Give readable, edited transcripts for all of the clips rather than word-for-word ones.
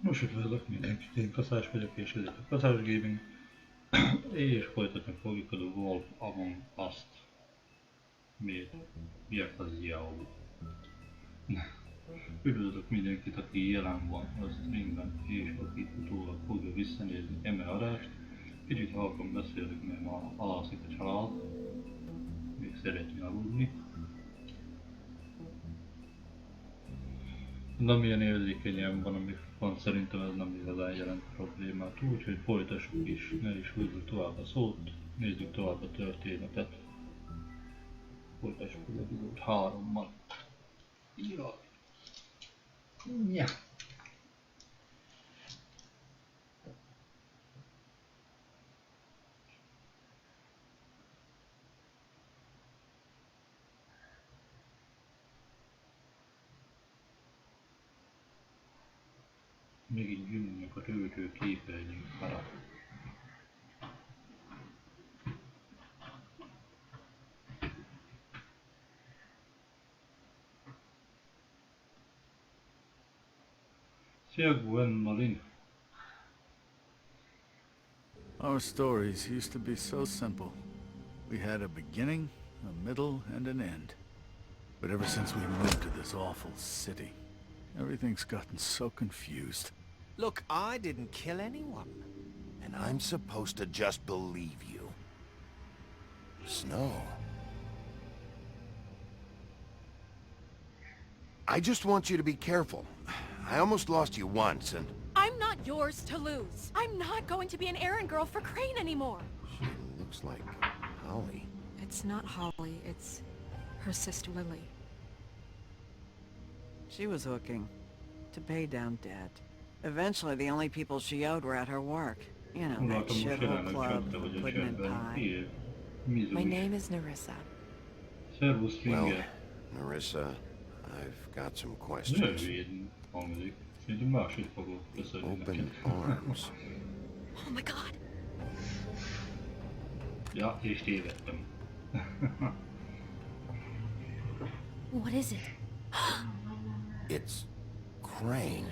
Most üdvözlök mindenkit, én Kaszás vagyok, és ez a Kaszás Gaming, és folytatni fogjuk a Wolf Among Us-t. Miért az jó? Üdvözlök mindenkit, aki jelen van a streamben, és aki utólag fogja visszanézni eme adást. Kicsit halkan beszélek, mert ma alszik a család, még szeretné aludni. De milyen érzékenyen van a mikrofon, szerintem ez nem igazán jelent problémát, úgyhogy folytassuk is, ne is húzzuk tovább a szót, nézzük tovább a történetet. Folytassuk az epizód 3-mal. Jaj. Ja. Megint jönnek a töltő képernyők fel. Szia Gwendolyn! Our stories used to be so simple. We had a beginning, a middle, and an end. But ever since we moved to this awful city, everything's gotten so confused. Look, I didn't kill anyone. And I'm supposed to just believe you. Snow. I just want you to be careful. I almost lost you once, and... I'm not yours to lose. I'm not going to be an errand girl for Crane anymore. She looks like Holly. It's not Holly, it's her sister Lily. She was hooking to pay down debt. Eventually, the only people she owed were at her work. You know, that shithole club, pudding and pie. My name is Nerissa. Servus, Well, Finger. Nerissa, I've got some questions. Rövid hangzik. Szerintem máshogy fogok beszélni Open neked. arms. Oh my god! Ja, és tévedtem. What is it? It's Crane.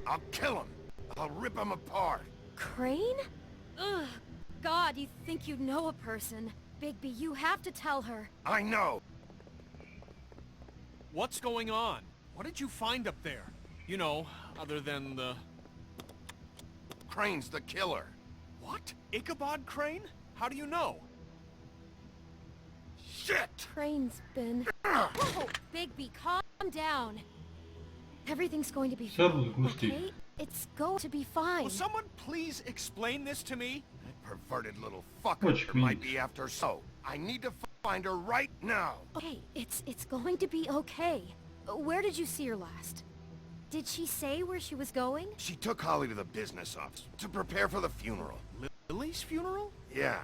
I'll kill him. I'll rip him apart. Crane? Ugh. God, you think you know a person. Bigby, you have to tell her. I know. What's going on? What did you find up there? You know, other than the... Crane's the killer. What? Ichabod Crane? How do you know? Shit! Crane's been... Whoa! Bigby, calm down. Everything's going to be Servus, fine, Gusti. okay? It's going to be fine. Will someone please explain this to me? That perverted little fucker Which might means- be after so. I need to find her right now. Okay, it's going to be okay. Where did you see her last? Did she say where she was going? She took Holly to the business office to prepare for the funeral. Lily's funeral? Yeah.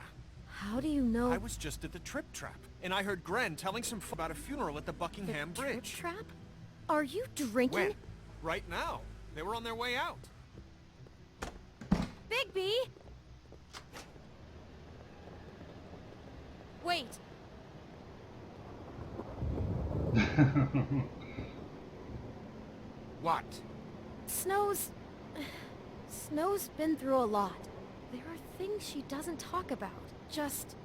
How do you know I was just at the Trip Trap, and I heard Gren telling some about a funeral at the the Buckingham trip Bridge. trap? Are you drinking? When? Right now. They were on their way out. Bigby! Wait, What? Snow's been through a lot. There are things she doesn't talk about. Just,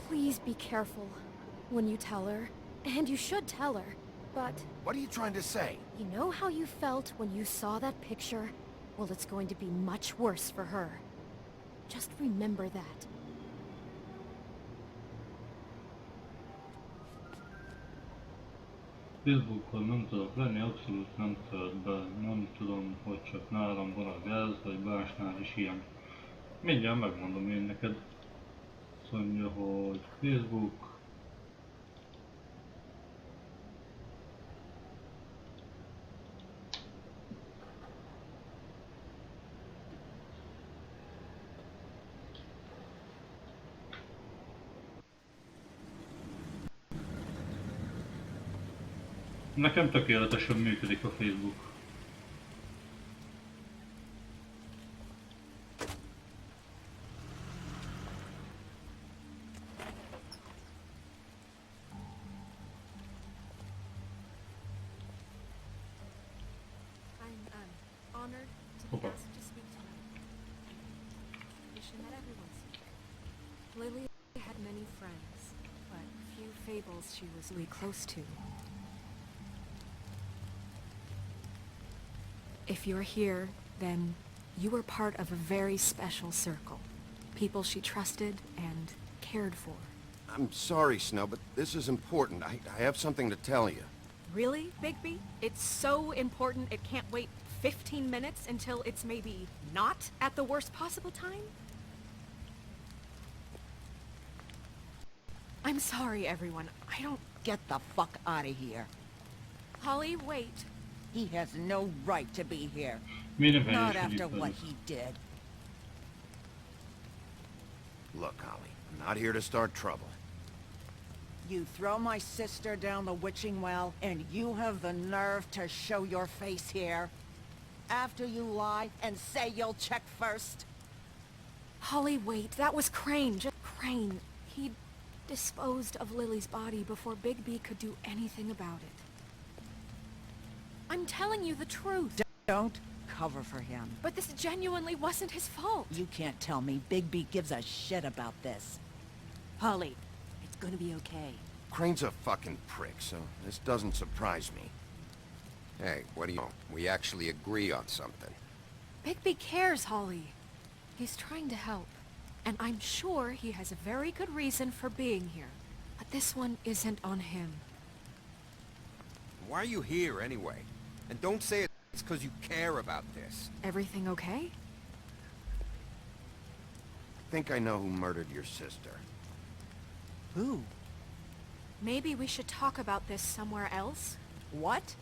please be careful when you tell her. And you should tell her. But, What are you trying to say? you know how you felt when you saw that picture? Well, it's going to be much worse for her. Just remember that. Facebookon nem tudok lenni, abszolút nem tölt be. Nem tudom, hogy csak nálam van a gáz, vagy másnál is ilyen. Mindjárt megmondom én neked. Azt mondja, hogy Facebook. Nekem tökéletesen működik a Facebook. I'm honored to be Okay. asked to speak tonight. Tradition that everyone speaks. Lily had many friends, but few fables she was really close to. If you're here, then you were part of a very special circle. People she trusted and cared for. I'm sorry, Snow, but this is important. I have something to tell you. Really, Bigby? It's so important it can't wait 15 minutes until it's maybe not at the worst possible time? I'm sorry, everyone. I don't... Get the fuck out of here. Holly, wait. He has no right to be here. Miért Not helyesedik after what fel? he did. Look, Holly, I'm not here to start trouble. You throw my sister down the witching well, and you have the nerve to show your face here? After you lie and say you'll check first? Holly, wait. That was Crane. Just Crane. He disposed of Lily's body before Bigby could do anything about it. I'm telling you the truth. Don't cover for him. But this genuinely wasn't his fault. You can't tell me Bigby gives a shit about this. Holly, it's gonna be okay. Crane's a fucking prick, so this doesn't surprise me. Hey, what do you know? We actually agree on something. Bigby cares, Holly. He's trying to help. And I'm sure he has a very good reason for being here. But this one isn't on him. Why are you here anyway? And don't say it's because you care about this. Everything okay? I think I know who murdered your sister. Who? Maybe we should talk about this somewhere else? What?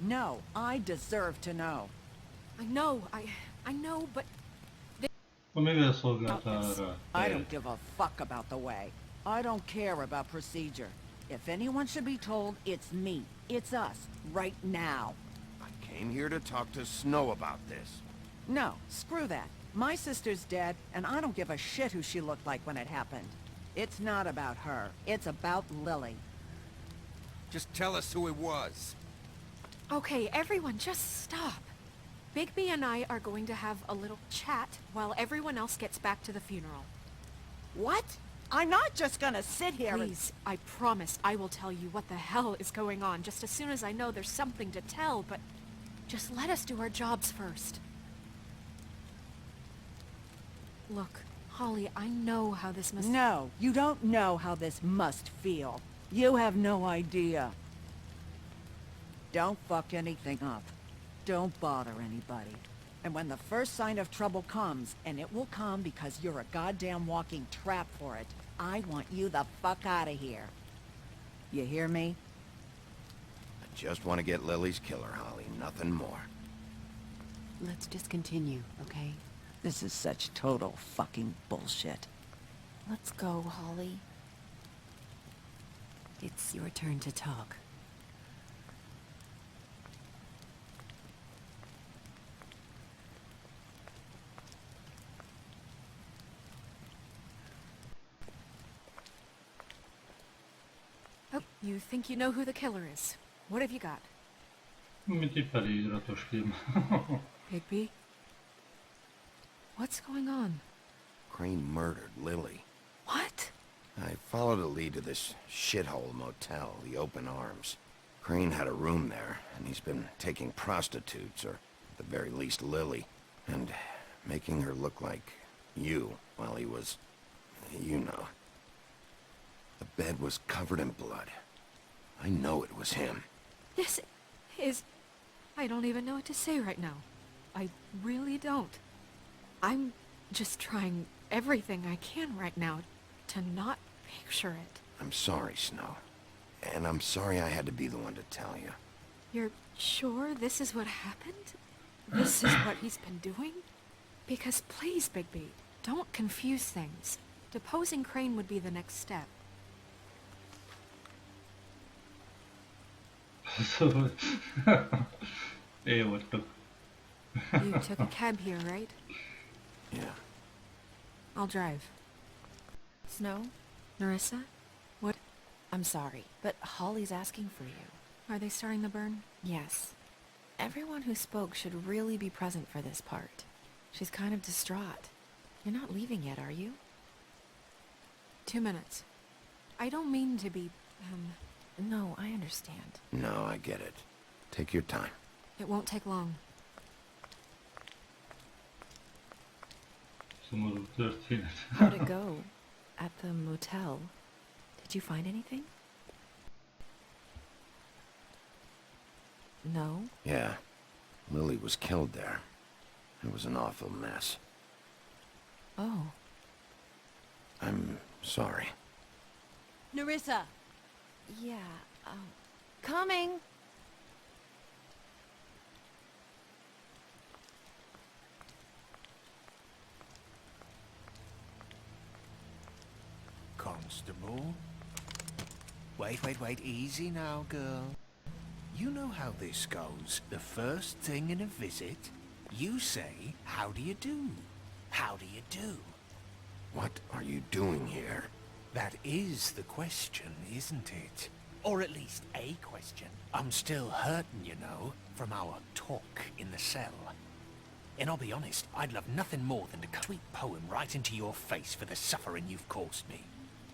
No, I deserve to know. I know, but... Ha mivel szolgáltál rá? I don't give a fuck about the way. I don't care about procedure. If anyone should be told, it's me. It's us. Right now. I came here to talk to Snow about this. No, screw that. My sister's dead, and I don't give a shit who she looked like when it happened. It's not about her. It's about Lily. Just tell us who it was. Okay, everyone, just stop. Bigby and I are going to have a little chat while everyone else gets back to the funeral. What? I'm not just gonna sit here and... Please, I promise I will tell you what the hell is going on just as soon as I know there's something to tell, but just let us do our jobs first. Look, Holly, I know how this must... No, you don't know how this must feel. You have no idea. Don't fuck anything up. Don't bother anybody. And when the first sign of trouble comes, and it will come because you're a goddamn walking trap for it, I want you the fuck out of here. You hear me? I just want to get Lily's killer, Holly. Nothing more. Let's just continue, okay? This is such total fucking bullshit. Let's go, Holly. It's your turn to talk. Oh, you think you know who the killer is. What have you got? Mint egy feliratos film. Bigby? What's going on? Crane murdered Lily. What? I followed a lead to this shithole motel, the Open Arms. Crane had a room there, and he's been taking prostitutes, or at the very least Lily, and making her look like you while he was... you know. The bed was covered in blood. I know it was him. This is... I don't even know what to say right now. I really don't. I'm just trying everything I can right now to not picture it. I'm sorry, Snow. And I'm sorry I had to be the one to tell you. You're sure this is what happened? This is what he's been doing? Because please, Bigby, don't confuse things. Deposing Crane would be the next step. Szóval... Én vagytok. You took a cab here, right? Yeah. I'll drive. Snow? Narissa? What? I'm sorry, but Holly's asking for you. Are they starting the burn? Yes. Everyone who spoke should really be present for this part. She's kind of distraught. You're not leaving yet, are you? 2 minutes. I don't mean to be, No, I understand. No, I get it. Take your time. It won't take long. Szomorú történet. How'd it go? At the motel? Did you find anything? No? Yeah. Lily was killed there. It was an awful mess. Oh. I'm sorry. Narissa! Yeah, coming! Constable? Wait, easy now, girl. You know how this goes. The first thing in a visit, you say, how do you do? How do you do? What are you doing here? That is the question, isn't it? Or at least a question. I'm still hurting, you know, from our talk in the cell. And I'll be honest, I'd love nothing more than to cut a sweet poem right into your face for the suffering you've caused me.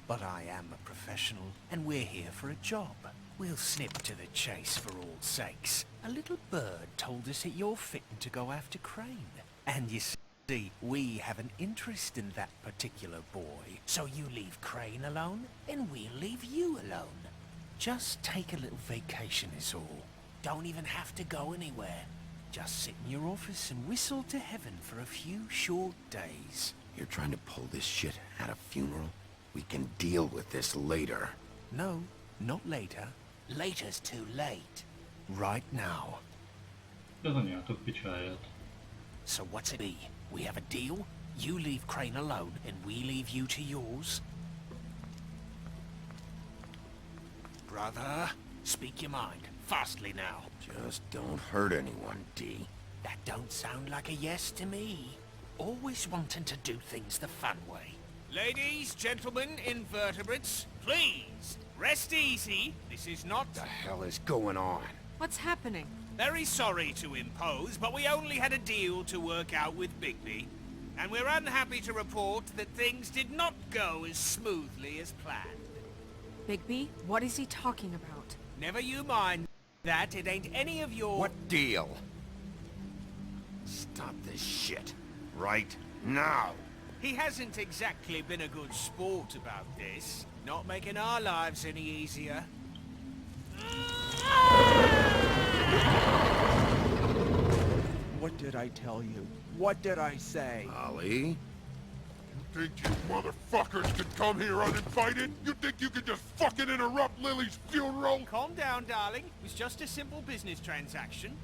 But I am a professional, and we're here for a job. We'll snip to the chase for all sakes. A little bird told us that you're fitting to go after Crane. And you see, we have an interest in that particular boy. So you leave Crane alone, and we'll leave you alone. Just take a little vacation is all. Don't even have to go anywhere. Just sit in your office and whistle to heaven for a few short days. You're trying to pull this shit at a funeral? We can deal with this later. No, not later. Later's too late. Right now. Bezonyátok picsáját. So what's it be? We have a deal? You leave Crane alone, and we leave you to yours? Brother, speak your mind. Fastly now. Just don't hurt anyone, D. That don't sound like a yes to me. Always wanting to do things the fun way. Ladies, gentlemen, invertebrates, please, rest easy. This is not... What the hell is going on? What's happening? Very sorry to impose, but we only had a deal to work out with Bigby. And we're unhappy to report that things did not go as smoothly as planned. Bigby, what is he talking about? Never you mind that, it ain't any of your... What deal? Stop this shit. Right now. He hasn't exactly been a good sport about this. Not making our lives any easier. What did I tell you? What did I say? Ollie? You think you motherfuckers could come here uninvited? You think you could just fucking interrupt Lily's funeral? Calm down, darling. It was just a simple business transaction.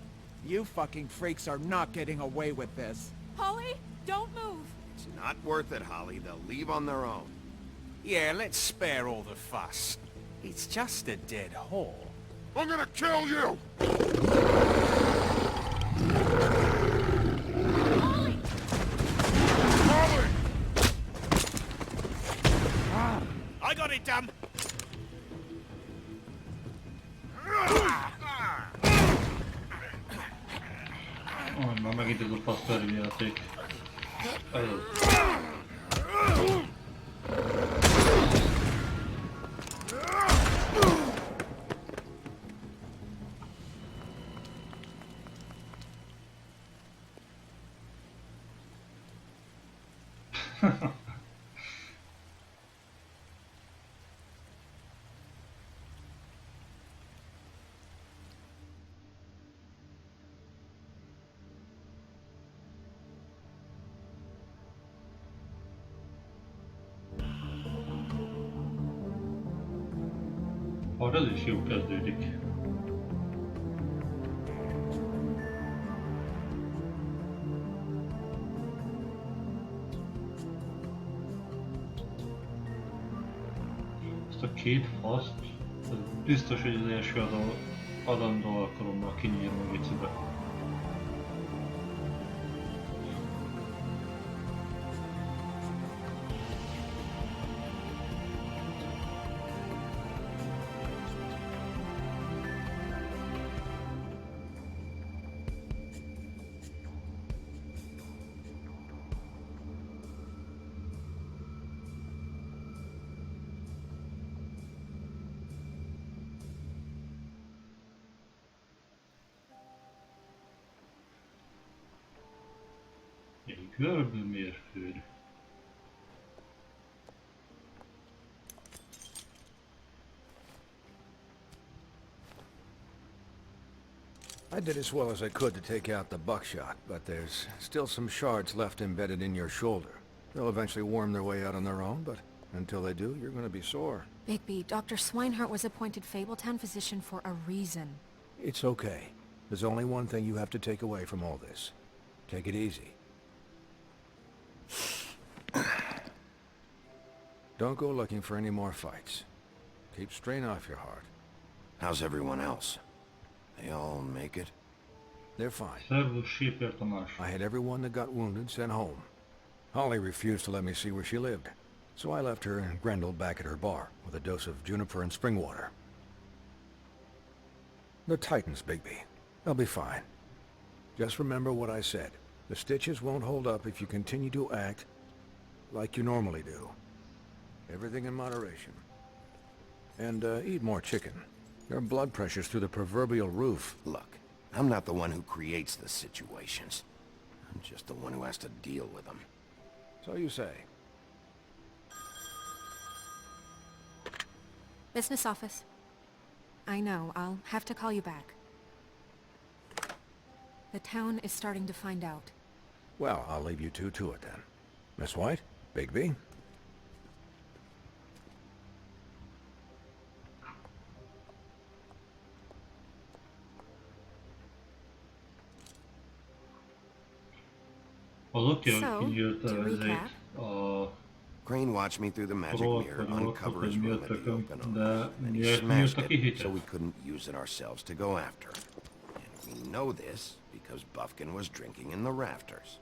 You fucking freaks are not getting away with this. Holly, don't move! It's not worth it, Holly. They'll leave on their own. Yeah, let's spare all the fuss. It's just a dead hole. I'm gonna kill you! Holly! Holly! I got it, damn! Oh, már megint ez a passzterű játék. Ez az. Az is jó kezdődik. Ezt a két faszt, biztos, hogy az első az a adandó alkalommal kinyírom a vicibe. Egy görbmérföld. I did as well as I could to take out the buckshot, but there's still some shards left embedded in your shoulder. They'll eventually worm their way out on their own, but until they do, you're gonna be sore. Bigby, Dr. Swinehart was appointed Fabletown physician for a reason. It's okay. There's only one thing you have to take away from all this. Take it easy. Don't go looking for any more fights. Keep strain off your heart. How's everyone else? They all make it? They're fine. Szervusz, Séper Tamás. I had everyone that got wounded sent home. Holly refused to let me see where she lived, so I left her and Grendel back at her bar with a dose of juniper and spring water. The Titans, Bigby. They'll be fine. Just remember what I said. The stitches won't hold up if you continue to act like you normally do. Everything in moderation. And eat more chicken. Your blood pressure's through the proverbial roof. Look, I'm not the one who creates the situations. I'm just the one who has to deal with them. So you say. Business office. I know, I'll have to call you back. The town is starting to find out. Well, I'll leave you two to it then. Miss White? Bigby? Az oké, hogy So, kinyílt to recap. a Crane watched me through the magic Roll mirror for the uncover roll his for the room at the mirror open token, arms, and he the smashed mirror it, token so we hit. couldn't use it ourselves to go after him. And we know this because Buffkin was drinking in the rafters.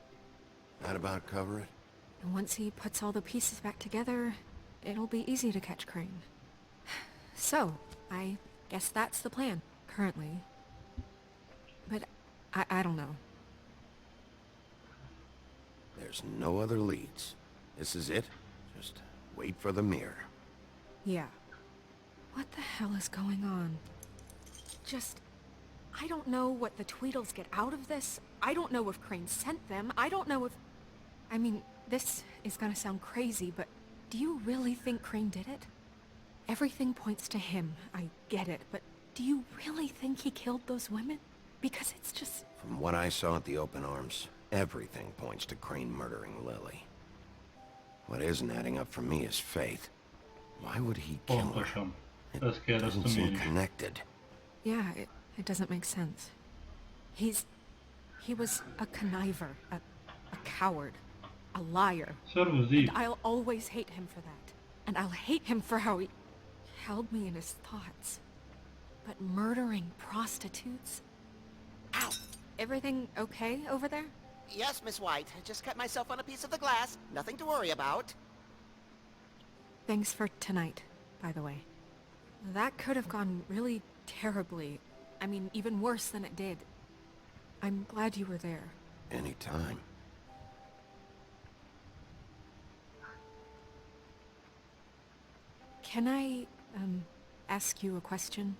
That about cover it? And once he puts all the pieces back together, it'll be easy to catch Crane. So, I guess that's the plan, currently. But I don't know. There's no other leads. This is it. Just wait for the mirror. Yeah. What the hell is going on? I don't know what the Tweedles get out of this. I don't know if Crane sent them. I don't know if... I mean, this is gonna sound crazy, but do you really think Crane did it? Everything points to him, I get it, but do you really think he killed those women? Because it's just... From what I saw at the open arms, everything points to Crane murdering Lily. What isn't adding up for me is Faith. Why would he kill her? Pontosan. It Ezt doesn't kérdeztem én seem is. connected. Yeah, it doesn't make sense. He was a conniver, a coward, a liar. Szervusz, And Dív. I'll always hate him for that. And I'll hate him for how he held me in his thoughts. But murdering prostitutes? Ow! Everything okay over there? Yes, Miss White. I just cut myself on a piece of the glass. Nothing to worry about. Thanks for tonight, by the way. That could have gone really terribly. I mean, even worse than it did. I'm glad you were there. Anytime. Can I, ask you a question?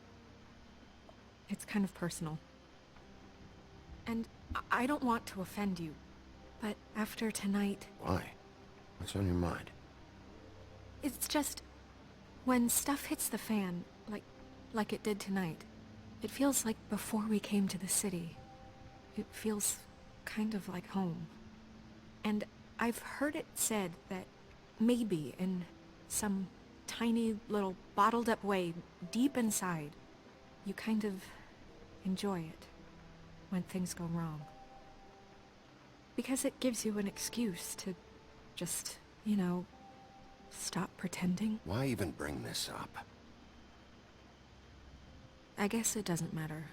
It's kind of personal. And I don't want to offend you, but after tonight... Why? What's on your mind? It's just... when stuff hits the fan, like it did tonight, it feels like before we came to the city. It feels kind of like home. And I've heard it said that maybe in some tiny little bottled up way deep inside, you kind of enjoy it when things go wrong. Because it gives you an excuse to just, you know, stop pretending. Why even bring this up? I guess it doesn't matter.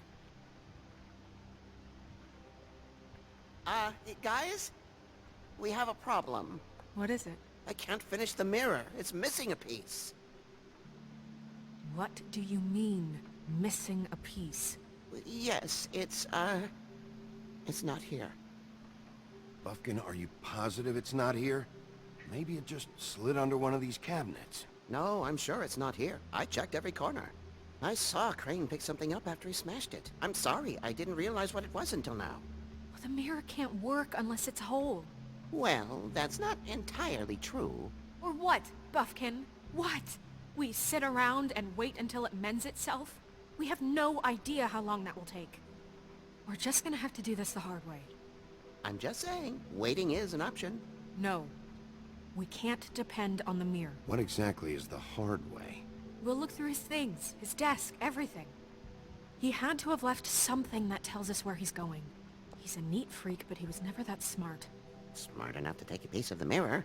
Guys? We have a problem. What is it? I can't finish the mirror. It's missing a piece. What do you mean, missing a piece? Yes, it's not here. Buffkin, are you positive it's not here? Maybe it just slid under one of these cabinets. No, I'm sure it's not here. I checked every corner. I saw Crane pick something up after he smashed it. I'm sorry, I didn't realize what it was until now. Well, the mirror can't work unless it's whole. Well, that's not entirely true. Or what, Buffkin? What? We sit around and wait until it mends itself? We have no idea how long that will take. We're just gonna have to do this the hard way. I'm just saying, waiting is an option. No. We can't depend on the mirror. What exactly is the hard way? We'll look through his things, his desk, everything. He had to have left something that tells us where he's going. He's a neat freak, but he was never that smart. Smart enough to take a piece of the mirror.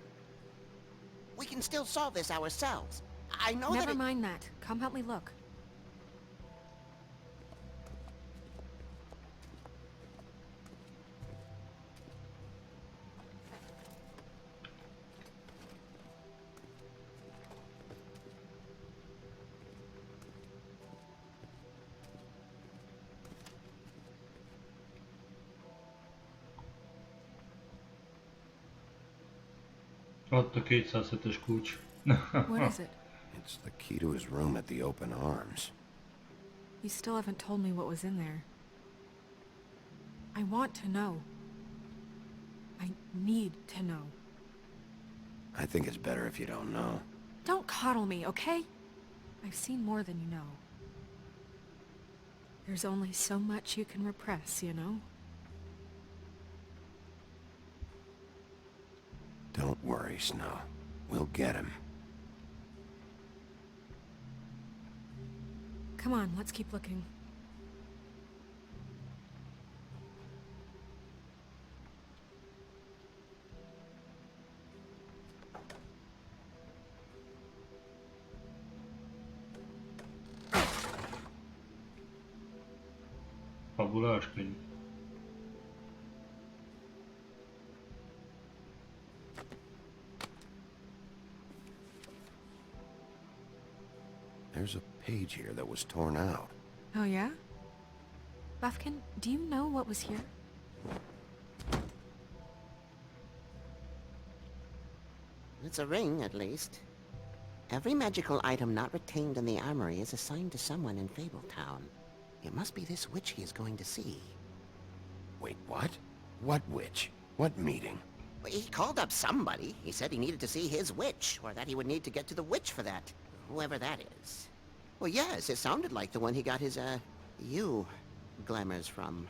We can still solve this ourselves. I know that Never mind that. Come help me look. Ott a 207-es kulcs. What is it? It's the key to his room at the open arms. You still haven't told me what was in there. I want to know. I need to know. I think it's better if you don't know. Don't coddle me, okay? I've seen more than you know. There's only so much you can repress, you know? Don't worry, Snow. We'll get him. Come on, let's keep looking. Fabuláskönyv. There's a page here that was torn out. Oh yeah? Buffkin, do you know what was here? It's a ring, at least. Every magical item not retained in the armory is assigned to someone in Fabletown. It must be this witch he is going to see. Wait, what? What witch? What meeting? Well, he called up somebody. He said he needed to see his witch, or that he would need to get to the witch for that. Whoever that is. Well, yes, it sounded like the one he got his, glamours from.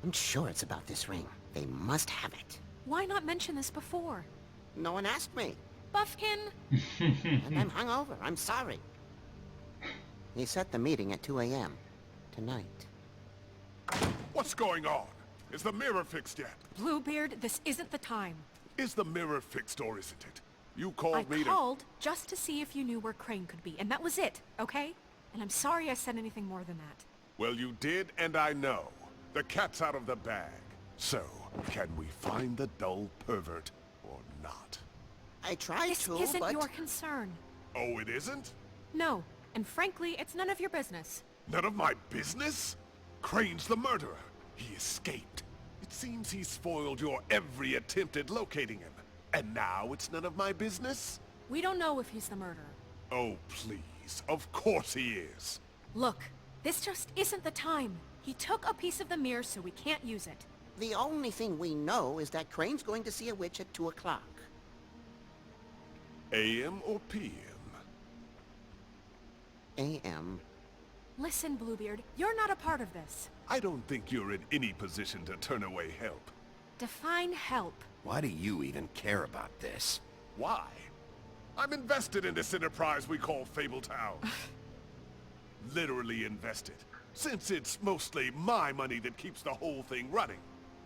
I'm sure it's about this ring. They must have it. Why not mention this before? No one asked me. Buffkin! And I'm hungover. I'm sorry. He set the meeting at 2 a.m. tonight. What's going on? Is the mirror fixed yet? Bluebeard, this isn't the time. Is the mirror fixed or isn't it? You called me I called just to see if you knew where Crane could be, and that was it, okay? And I'm sorry I said anything more than that. Well, you did, and I know. The cat's out of the bag. So, can we find the dull pervert or not? I tried This to, isn't but... your concern. Oh, it isn't? No, and frankly, it's none of your business. None of my business? Crane's the murderer. He escaped. It seems he spoiled your every attempt at locating him. And now it's none of my business? We don't know if he's the murderer. Oh, please. Of course he is. Look, this just isn't the time. He took a piece of the mirror, so we can't use it. The only thing we know is that Crane's going to see a witch at 2 o'clock. AM or PM? AM. Listen, Bluebeard, you're not a part of this. I don't think you're in any position to turn away help. Define help. Why do you even care about this? Why? I'm invested in this enterprise we call Fabletown. Literally invested. Since it's mostly my money that keeps the whole thing running.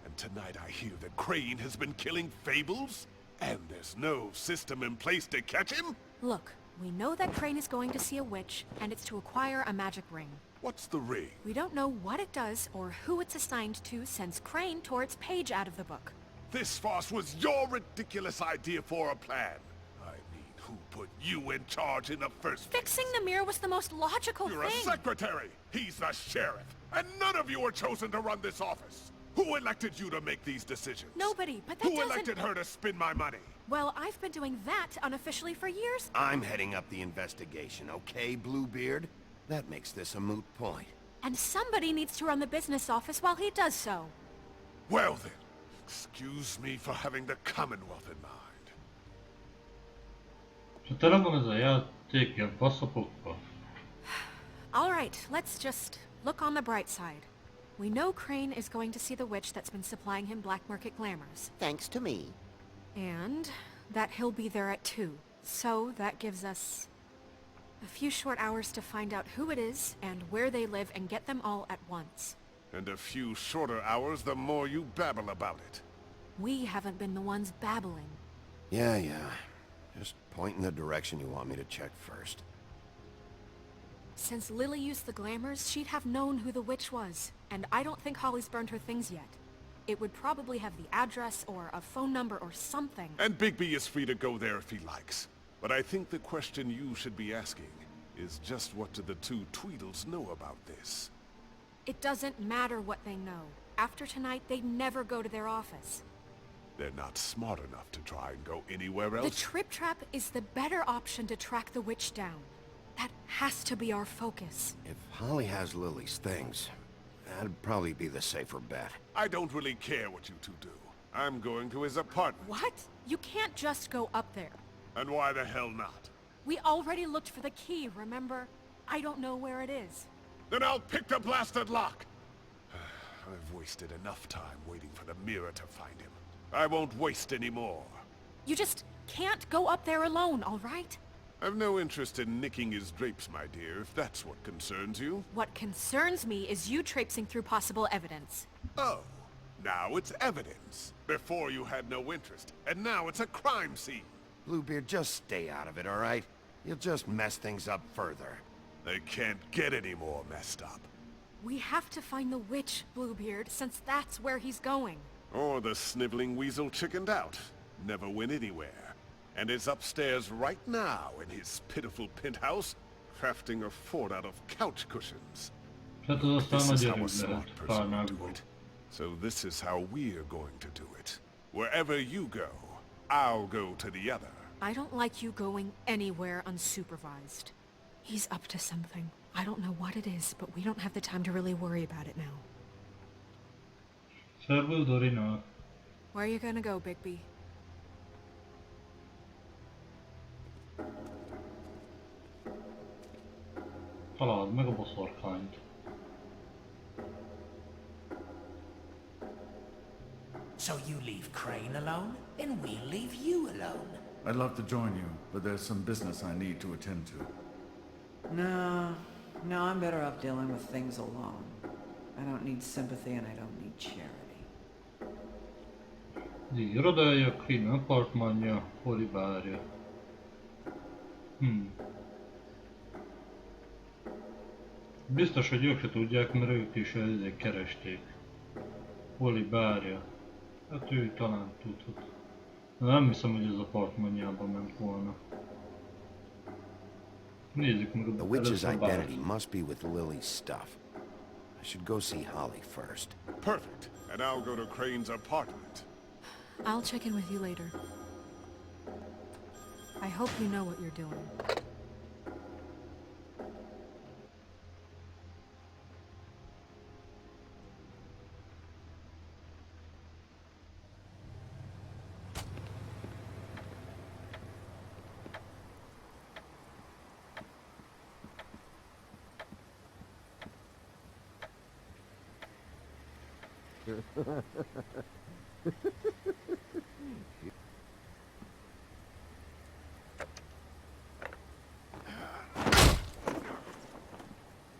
And tonight I hear that Crane has been killing Fables? And there's no system in place to catch him? Look, We know that Crane is going to see a witch, and it's to acquire a magic ring. What's the ring? We don't know what it does or who it's assigned to since Crane tore its page out of the book. This farce was your ridiculous idea for a plan. I mean, who put you in charge in the first place? Fixing the mirror was the most logical You're thing. a secretary. He's the sheriff. And none of you were chosen to run this office. Who elected you to make these decisions? Nobody, but that Who doesn't... elected her to spend my money? Well, I've been doing that unofficially for years. I'm heading up the investigation, okay, Bluebeard? That makes this a moot point. And somebody needs to run the business office while he does so. Well then, excuse me for having the Commonwealth in mind. Så tele van ez a játék ilyen faszapokba. All right, let's just look on the bright side. We know Crane is going to see the witch that's been supplying him black market glamours. Thanks to me. And that he'll be there at 2. So that gives us a few short hours to find out who it is and where they live and get them all at once. And a few shorter hours the more you babble about it. We haven't been the ones babbling. Yeah. Just point in the direction you want me to check first. Since Lily used the glamours, she'd have known who the witch was. And I don't think Holly's burned her things yet. It would probably have the address or a phone number or something. And Bigby is free to go there if he likes. But I think the question you should be asking is just what do the two Tweedles know about this? It doesn't matter what they know. After tonight, they'd never go to their office. They're not smart enough to try and go anywhere else. The Trip Trap is the better option to track the witch down. That has to be our focus. If Holly has Lily's things, that'd probably be the safer bet. I don't really care what you two do. I'm going to his apartment. What? You can't just go up there. And why the hell not? We already looked for the key, remember? I don't know where it is. Then I'll pick the blasted lock! I've wasted enough time waiting for the mirror to find him. I won't waste any more. You just can't go up there alone, all right? I've no interest in nicking his drapes, my dear, if that's what concerns you. What concerns me is you traipsing through possible evidence. Oh, now it's evidence. Before you had no interest, and now it's a crime scene. Bluebeard, just stay out of it, all right? You'll just mess things up further. They can't get any more messed up. We have to find the witch, Bluebeard, since that's where he's going. Or the sniveling weasel chickened out. Never went anywhere. And is upstairs right now in his pitiful penthouse, crafting a fort out of couch cushions. Hát az aztán This is nagy how a erőd smart lehet person would do párnákból. it. So this is how we're going to do it. Wherever you go, I'll go to the other. I don't like you going anywhere unsupervised. He's up to something. I don't know what it is, but we don't have the time to really worry about it now. Szerver Dorina. Where are you gonna go, Bigby? Találd meg a boszorkányt. So you leave Crane alone, and we'll leave you alone. I'd love to join you, but there's some business I need to attend to. No, I'm better off dealing with things alone. I don't need sympathy and I don't need charity. Irodája, Crane apartmanja, holi bárja. Biztos, hogy ők se tudják, mert ők is keresték. Holi bárja. Hát ő talán tudhat. De nem hiszem, hogy az apartmanjába ment volna. Nézzük meg The witch's identity must be with Lily's stuff. I should go see Holly first. Perfect. And I'll go to Crane's apartment. I'll check in with you later. I hope you know what you're doing.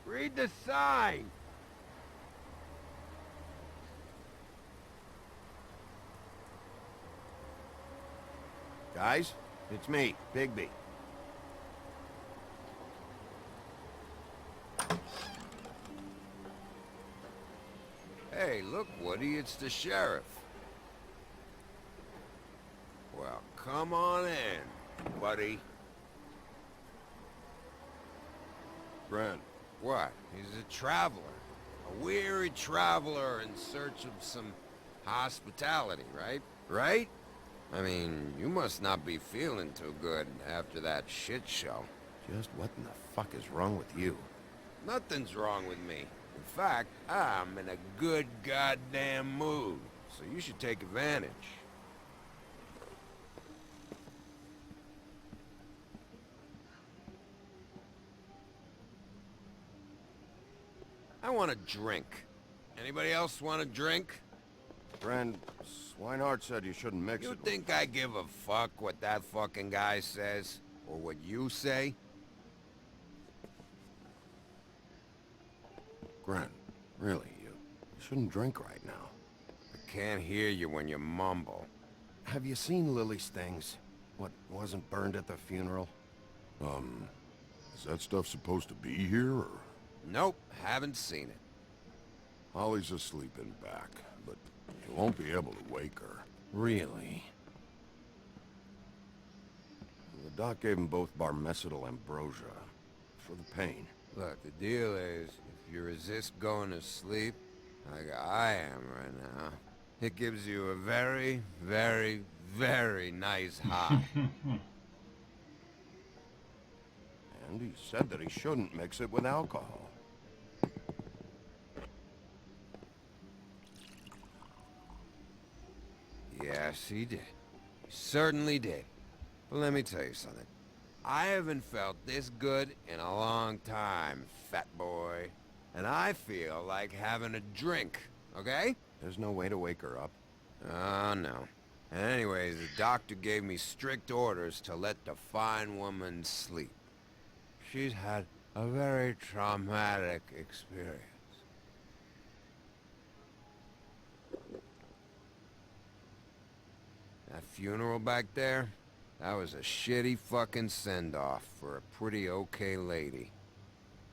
Read the sign! Guys, it's me, Bigby. Hey, look, Woody, it's the sheriff. Well, come on in, buddy. Brent. What? He's a traveler. A weary traveler in search of some hospitality, right? Right? I mean, you must not be feeling too good after that shit show. Just what in the fuck is wrong with you? Nothing's wrong with me. In fact, I'm in a good goddamn mood, so you should take advantage. I want a drink. Anybody else want a drink? Friend, Swinehart said you shouldn't mix You it. think I give a fuck what that fucking guy says? Or what you say? Gren, really, you shouldn't drink right now. I can't hear you when you mumble. Have you seen Lily's things? What wasn't burned at the funeral? Is that stuff supposed to be here, or...? Nope, haven't seen it. Holly's asleep in back, but you won't be able to wake her. Really? The doc gave them both Barmecidal ambrosia. For the pain. Look, the deal is, if you resist going to sleep, like I am right now, it gives you a very, very, very nice high. And he said that he shouldn't mix it with alcohol. Yes, he did. He certainly did. But let me tell you something. I haven't felt this good in a long time, fat boy. And I feel like having a drink, okay? There's no way to wake her up. Oh, no. And anyways, the doctor gave me strict orders to let the fine woman sleep. She's had a very traumatic experience. That funeral back there, that was a shitty fucking send-off for a pretty okay lady.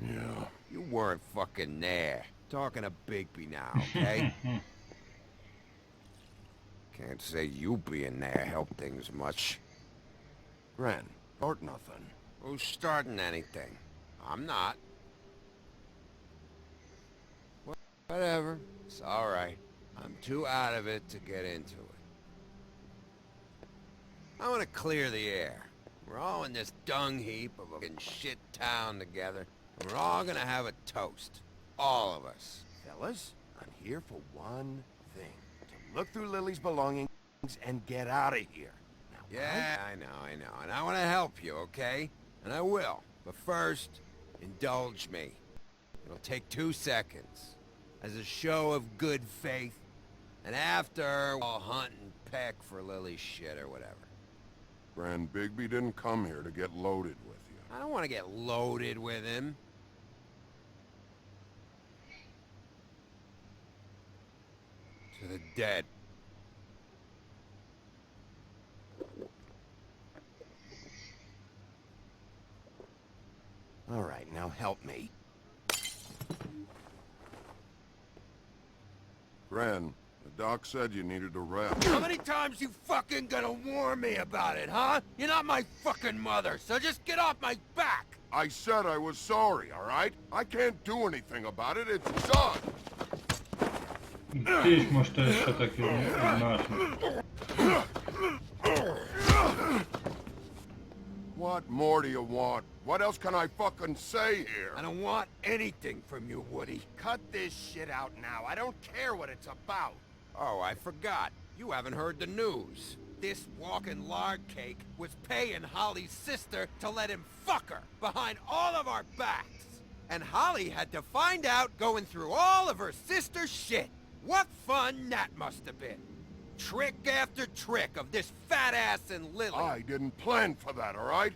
Yeah. You weren't fucking there. Talking to Bigby now, okay? Can't say you being there helped things much. Gren, start nothing. Who's starting anything? I'm not. Whatever. It's alright. I'm too out of it to get into it. I want to clear the air. We're all in this dung heap of a fucking shit town together, and we're all gonna have a toast. All of us. Fellas, I'm here for one thing. To look through Lily's belongings and get out of here. Now, Yeah, I know. And I want to help you, okay? And I will. But first, indulge me. It'll take 2 seconds. As a show of good faith. And after, we'll hunt and peck for Lily's shit or whatever. Grand Bigby didn't come here to get loaded with you. I don't want to get loaded with him. To the dead. All right, now help me. Gran, the doc said you needed a rest. How many times you fucking gonna warn me about it, huh? You're not my fucking mother, so just get off my back! I said I was sorry, all right? I can't do anything about it. It's done. Ti is most tessetek egymásnak. What more do you want? What else can I fucking say here? I don't want anything from you, Woody. Cut this shit out now. I don't care what it's about. Oh, I forgot. You haven't heard the news. This walking lard cake was paying Holly's sister to let him fuck her behind all of our backs. And Holly had to find out going through all of her sister's shit. What fun that must have been. Trick after trick of this fat ass and Lily. I didn't plan for that, all right?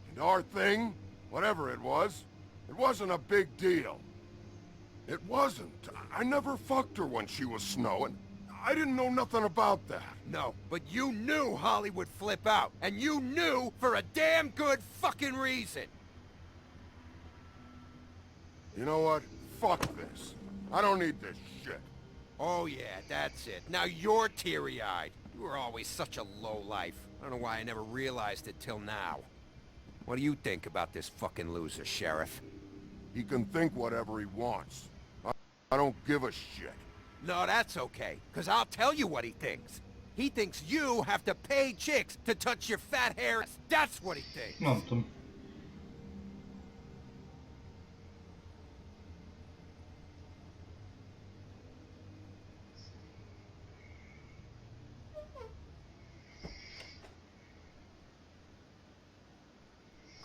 And our thing, whatever it wasn't a big deal. It wasn't. I never fucked her when she was snowing. I didn't know nothing about that. No, but you knew Holly would flip out. And you knew for a damn good fucking reason. You know what? Fuck this. I don't need this shit. Oh yeah, that's it. Now you're teary-eyed. You were always such a lowlife. I don't know why I never realized it till now. What do you think about this fucking loser, Sheriff? He can think whatever he wants. I don't give a shit. No, that's okay, because I'll tell you what he thinks. He thinks you have to pay chicks to touch your fat hair. That's what he thinks. Mondtam.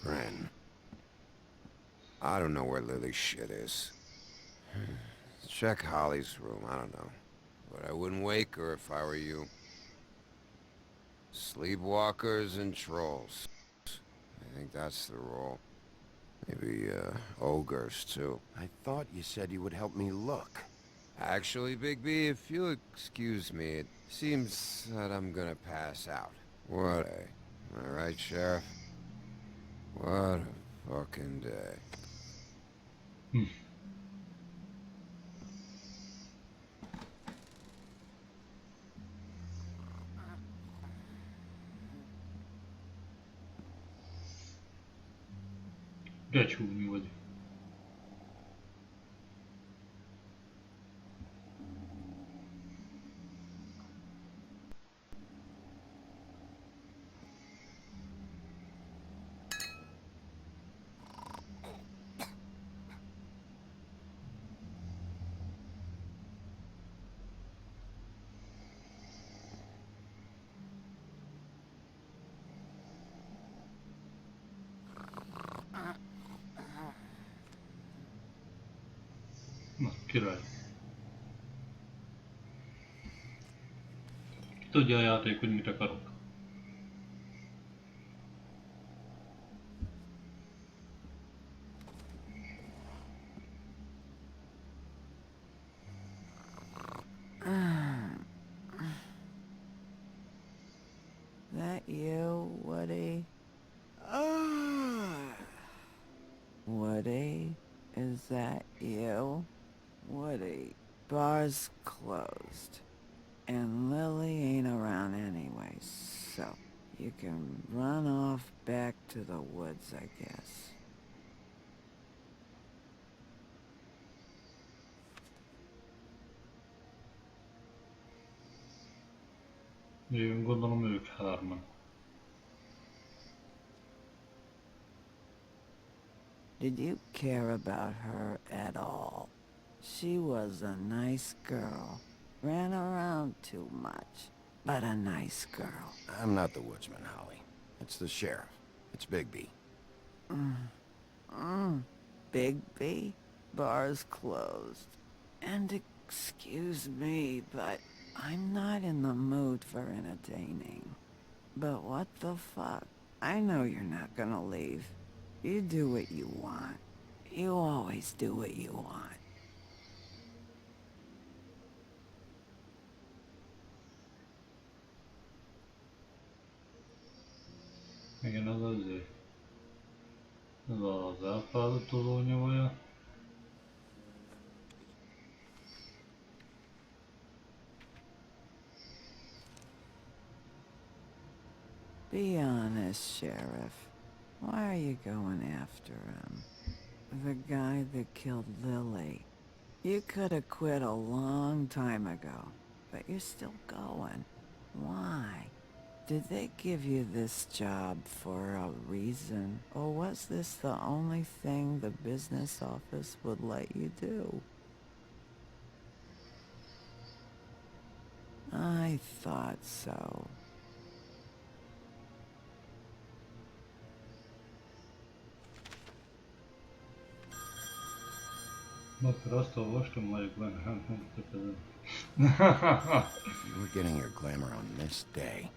Grin. I don't know where Lily's shit is. Check Holly's room, I don't know. But I wouldn't wake her if I were you. Sleepwalkers and trolls. I think that's the role. Maybe, ogres, too. I thought you said you would help me look. Actually, Bigby, if you'll excuse me, it seems that I'm gonna pass out. What a... Am I right, Sheriff? What a fucking day. Becsúlni vagy. Na, király. Ki tudja a játék, hogy mit akarok. That you, Woody? Woody? Is that you? Woody, bar's closed. And Lily ain't around anyway, so you can run off back to the woods, I guess. Én gondolom ők hárman. Did you care about her at all? She was a nice girl. Ran around too much, but a nice girl. I'm not the woodsman, Holly. It's the sheriff. It's Bigby. Bigby? Bar's closed. And excuse me, but I'm not in the mood for entertaining. But what the fuck? I know you're not gonna leave. You do what you want. You always do what you want. Igen, az azért. Ez az elfáradtozó nyavaja. Be honest, Sheriff. Why are you going after him? The guy that killed Lily. You could have quit a long time ago, but you're still going. Why? Did they give you this job for a reason? Or was this the only thing the business office would let you do? I thought so. Akkor azt olvastam, vagyok benne, hát megtekezem. You were getting your glamour on this day,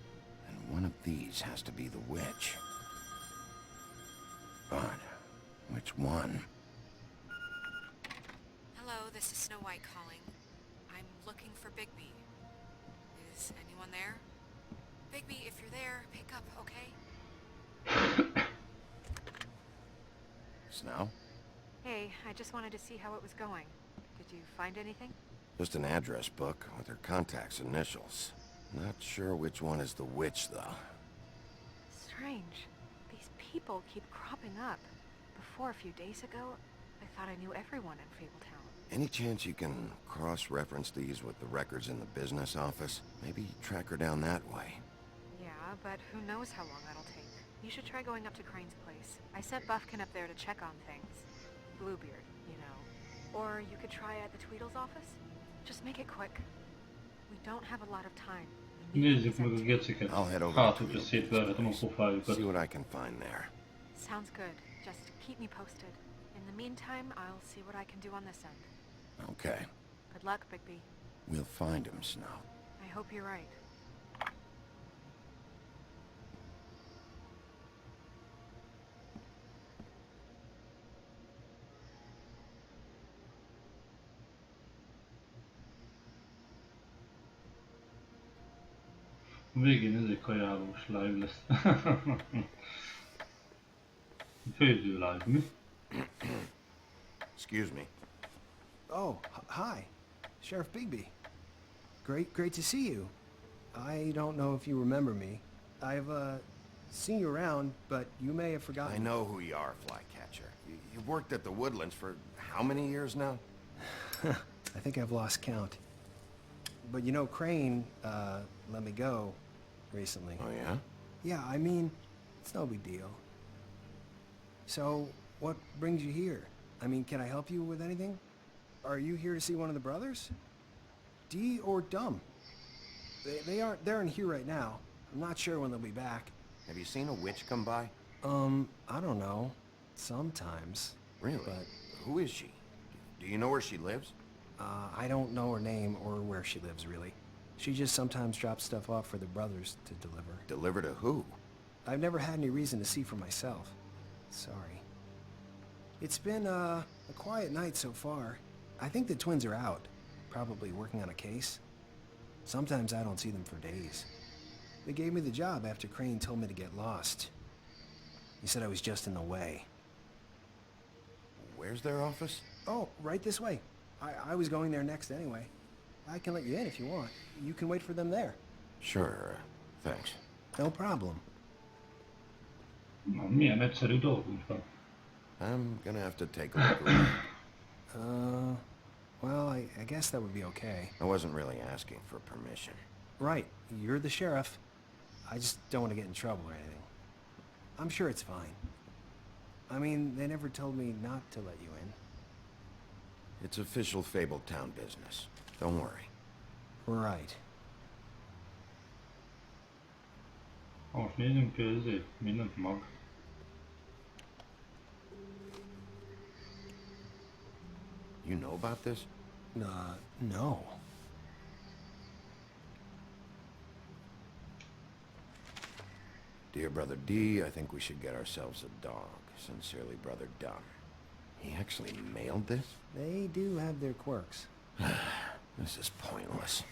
and one of these has to be the witch. But which one? Hello, this is Snow White calling. I'm looking for Bigby. Is anyone there? Bigby, if you're there, pick up, okay? Snow? Hey, I just wanted to see how it was going. Did you find anything? Just an address book with her contact's initials. Not sure which one is the witch, though. Strange. These people keep cropping up. Before, a few days ago, I thought I knew everyone in Fabletown. Any chance you can cross-reference these with the records in the business office? Maybe track her down that way. Yeah, but who knows how long that'll take. You should try going up to Crane's place. I sent Buffkin up there to check on things. Bluebeard, you know. Or you could try at the Tweedle's office. Just make it quick. We don't have a lot of time. Nézzük meg a geceket. I'll head over Hát, to hogyha Tweedle's szétverhetem a place. pofájukat. See what I can find there. Sounds good. Just keep me posted. In the meantime, I'll see what I can do on this end. Okay. Good luck, Bigby. We'll find him, Snow. I hope you're right. A végén ez egy kajálós live lesz. Főző live, mi? Excuse me. Oh, hi. Sheriff Bigby. Great to see you. I don't know if you remember me. I've, seen you around, but you may have forgotten. I know who you are, Flycatcher. You've worked at the Woodlands for how many years now? I think I've lost count. But you know, Crane, let me go recently. Oh, yeah? Yeah, I mean, it's no big deal. So, what brings you here? I mean, can I help you with anything? Are you here to see one of the brothers? D or Dumb? They aren't here right now. I'm not sure when they'll be back. Have you seen a witch come by? I don't know. Sometimes. Really? But who is she? Do you know where she lives? I don't know her name or where she lives, really. She just sometimes drops stuff off for the brothers to deliver. Deliver to who? I've never had any reason to see for myself. Sorry. It's been, a quiet night so far. I think the twins are out, probably working on a case. Sometimes I don't see them for days. They gave me the job after Crane told me to get lost. He said I was just in the way. Where's their office? Oh, right this way. I was going there next anyway. I can let you in if you want. You can wait for them there. Sure, thanks. No problem. Na, milyen egyszerű dolgunk van. I'm gonna have to take a look around. Well, I guess that would be okay. I wasn't really asking for permission. Right, you're the sheriff. I just don't want to get in trouble or anything. I'm sure it's fine. I mean, they never told me not to let you in. It's official Fabletown business. Don't worry. Right. Most nézzünk közé, mindent mag. You know about this? No. Dear Brother D, I think we should get ourselves a dog. Sincerely, Brother Dumb. He actually mailed this? They do have their quirks. This is pointless.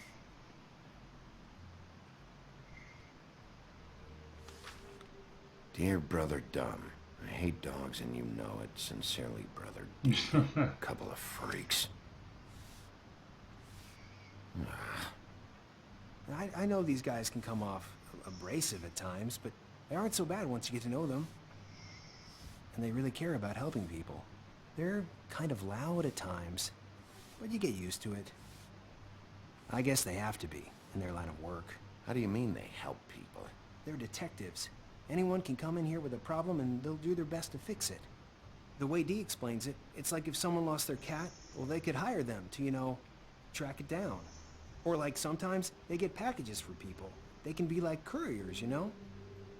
Dear Brother Dumb, I hate dogs and you know it. Sincerely, Brother D. Couple of freaks. I know these guys can come off abrasive at times, but they aren't so bad once you get to know them. And they really care about helping people. They're kind of loud at times, but you get used to it. I guess they have to be, in their line of work. How do you mean they help people? They're detectives. Anyone can come in here with a problem and they'll do their best to fix it. The way Dee explains it, it's like if someone lost their cat, well, they could hire them to, you know, track it down. Or like sometimes they get packages for people. They can be like couriers, you know?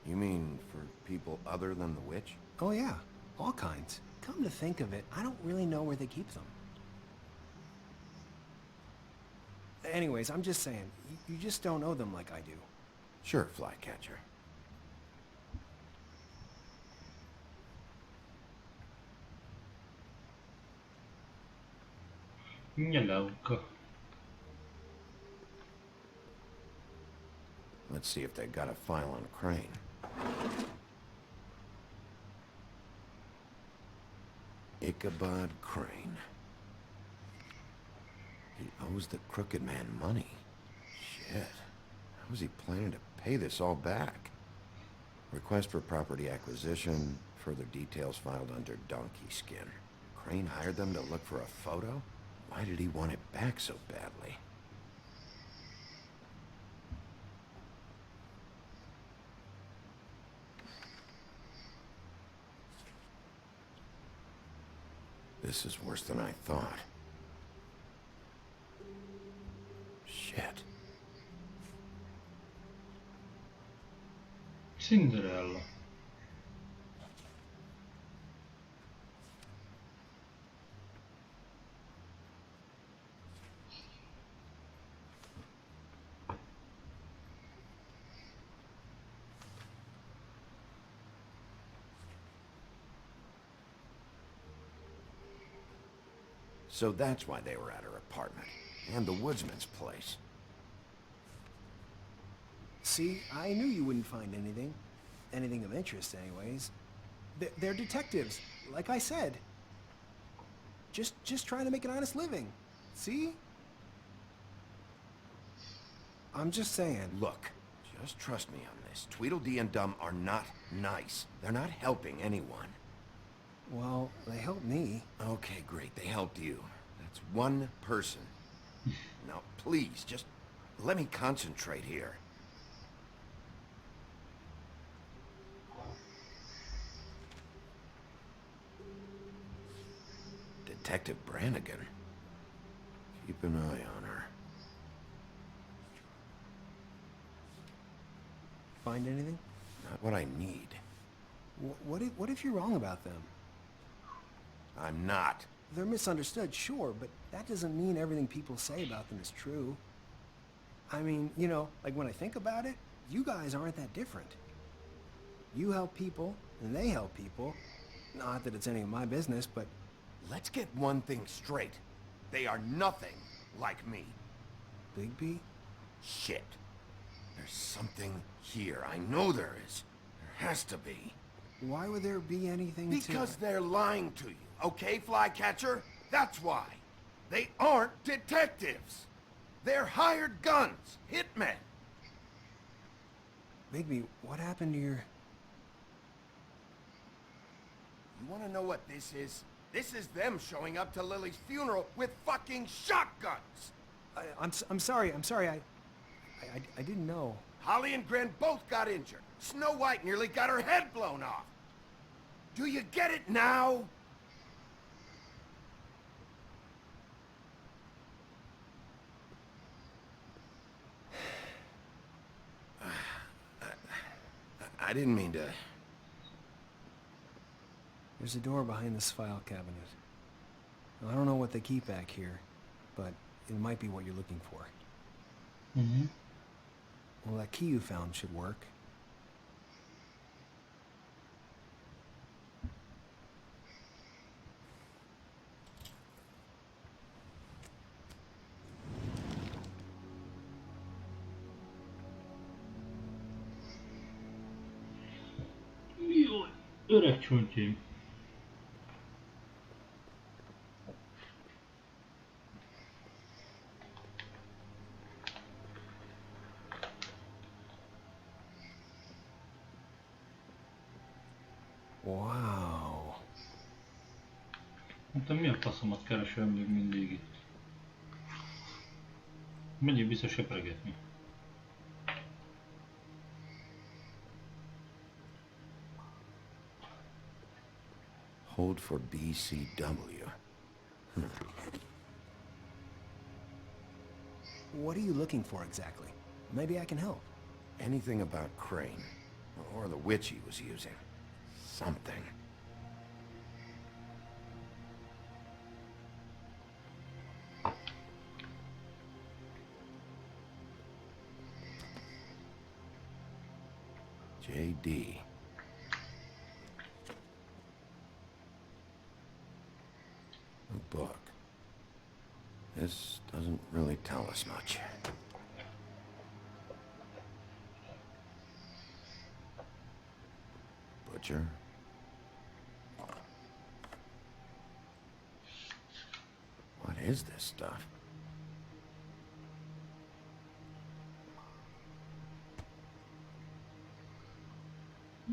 You mean for people other than the witch? Oh yeah, all kinds. Come to think of it, I don't really know where they keep them. Anyways, I'm just saying, you just don't know them like I do. Sure, Flycatcher. Nyelelka. Let's see if they got a file on Crane. Ichabod Crane. He owes the crooked man money. Shit. How was he planning to pay this all back? Request for property acquisition. Further details filed under donkey skin. Crane hired them to look for a photo? Why did he want it back so badly? This is worse than I thought. Shit. Cinderella. So that's why they were at her apartment. And the woodsman's place. See, I knew you wouldn't find anything. Anything of interest, anyways. They're detectives, like I said. Just trying to make an honest living. See? I'm just saying. Look, just trust me on this. Tweedledee and Dumb are not nice. They're not helping anyone. Well, they helped me. Okay, great. They helped you. That's one person. Now, please, just let me concentrate here. Detective Brannigan. Keep an eye on her. Find anything? Not what I need. What if you're wrong about them? I'm not. They're misunderstood, sure, but that doesn't mean everything people say about them is true. I mean, you know, like when I think about it, you guys aren't that different. You help people, and they help people. Not that it's any of my business, but... Let's get one thing straight. They are nothing like me. Bigby? Shit. There's something here. I know there is. There has to be. Why would there be anything Because they're lying to you, okay, Flycatcher? That's why. They aren't detectives. They're hired guns, hitmen. Bigby, what happened to your... You want to know what this is? This is them showing up to Lily's funeral with fucking shotguns! I'm sorry, I didn't know. Holly and Gren both got injured. Snow White nearly got her head blown off. Do you get it now? I didn't mean to... There's a door behind this file cabinet. Now, I don't know what they keep back here, but it might be what you're looking for. Mm-hmm. Well, that key you found should work. Jaj, öreg csontjaim. Wow. Mondtam, milyen faszomat keresel még mindig itt? Menjél vissza sepregetni. Hold for BCW. What are you looking for exactly? Maybe I can help. Anything about Crane, or the witch he was using. Something. JD. A book. This doesn't really tell us much. Butcher. What is this stuff?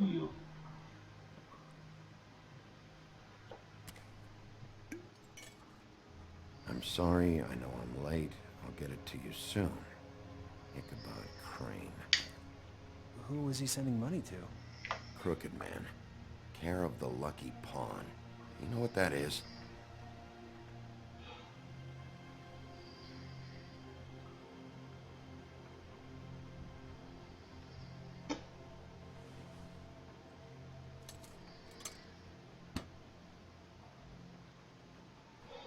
Jó. I'm sorry, I know I'm late. I'll get it to you soon. Ichabod Crane. Who was he sending money to? Crooked Man. Care of the Lucky Pawn. You know what that is?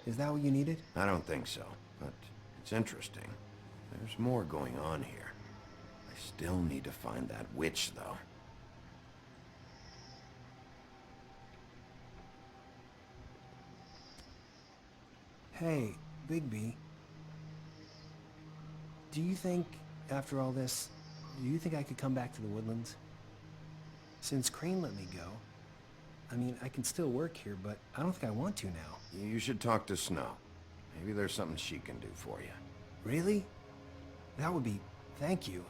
Is that what you needed? I don't think so, but it's interesting. There's more going on here. I still need to find that witch, though. Hey, Bigby. Do you think, after all this, do you think I could come back to the Woodlands? Since Crane let me go, I mean, I can still work here, but I don't think I want to now. You should talk to Snow. Maybe there's something she can do for you. Really? That would be... thank you.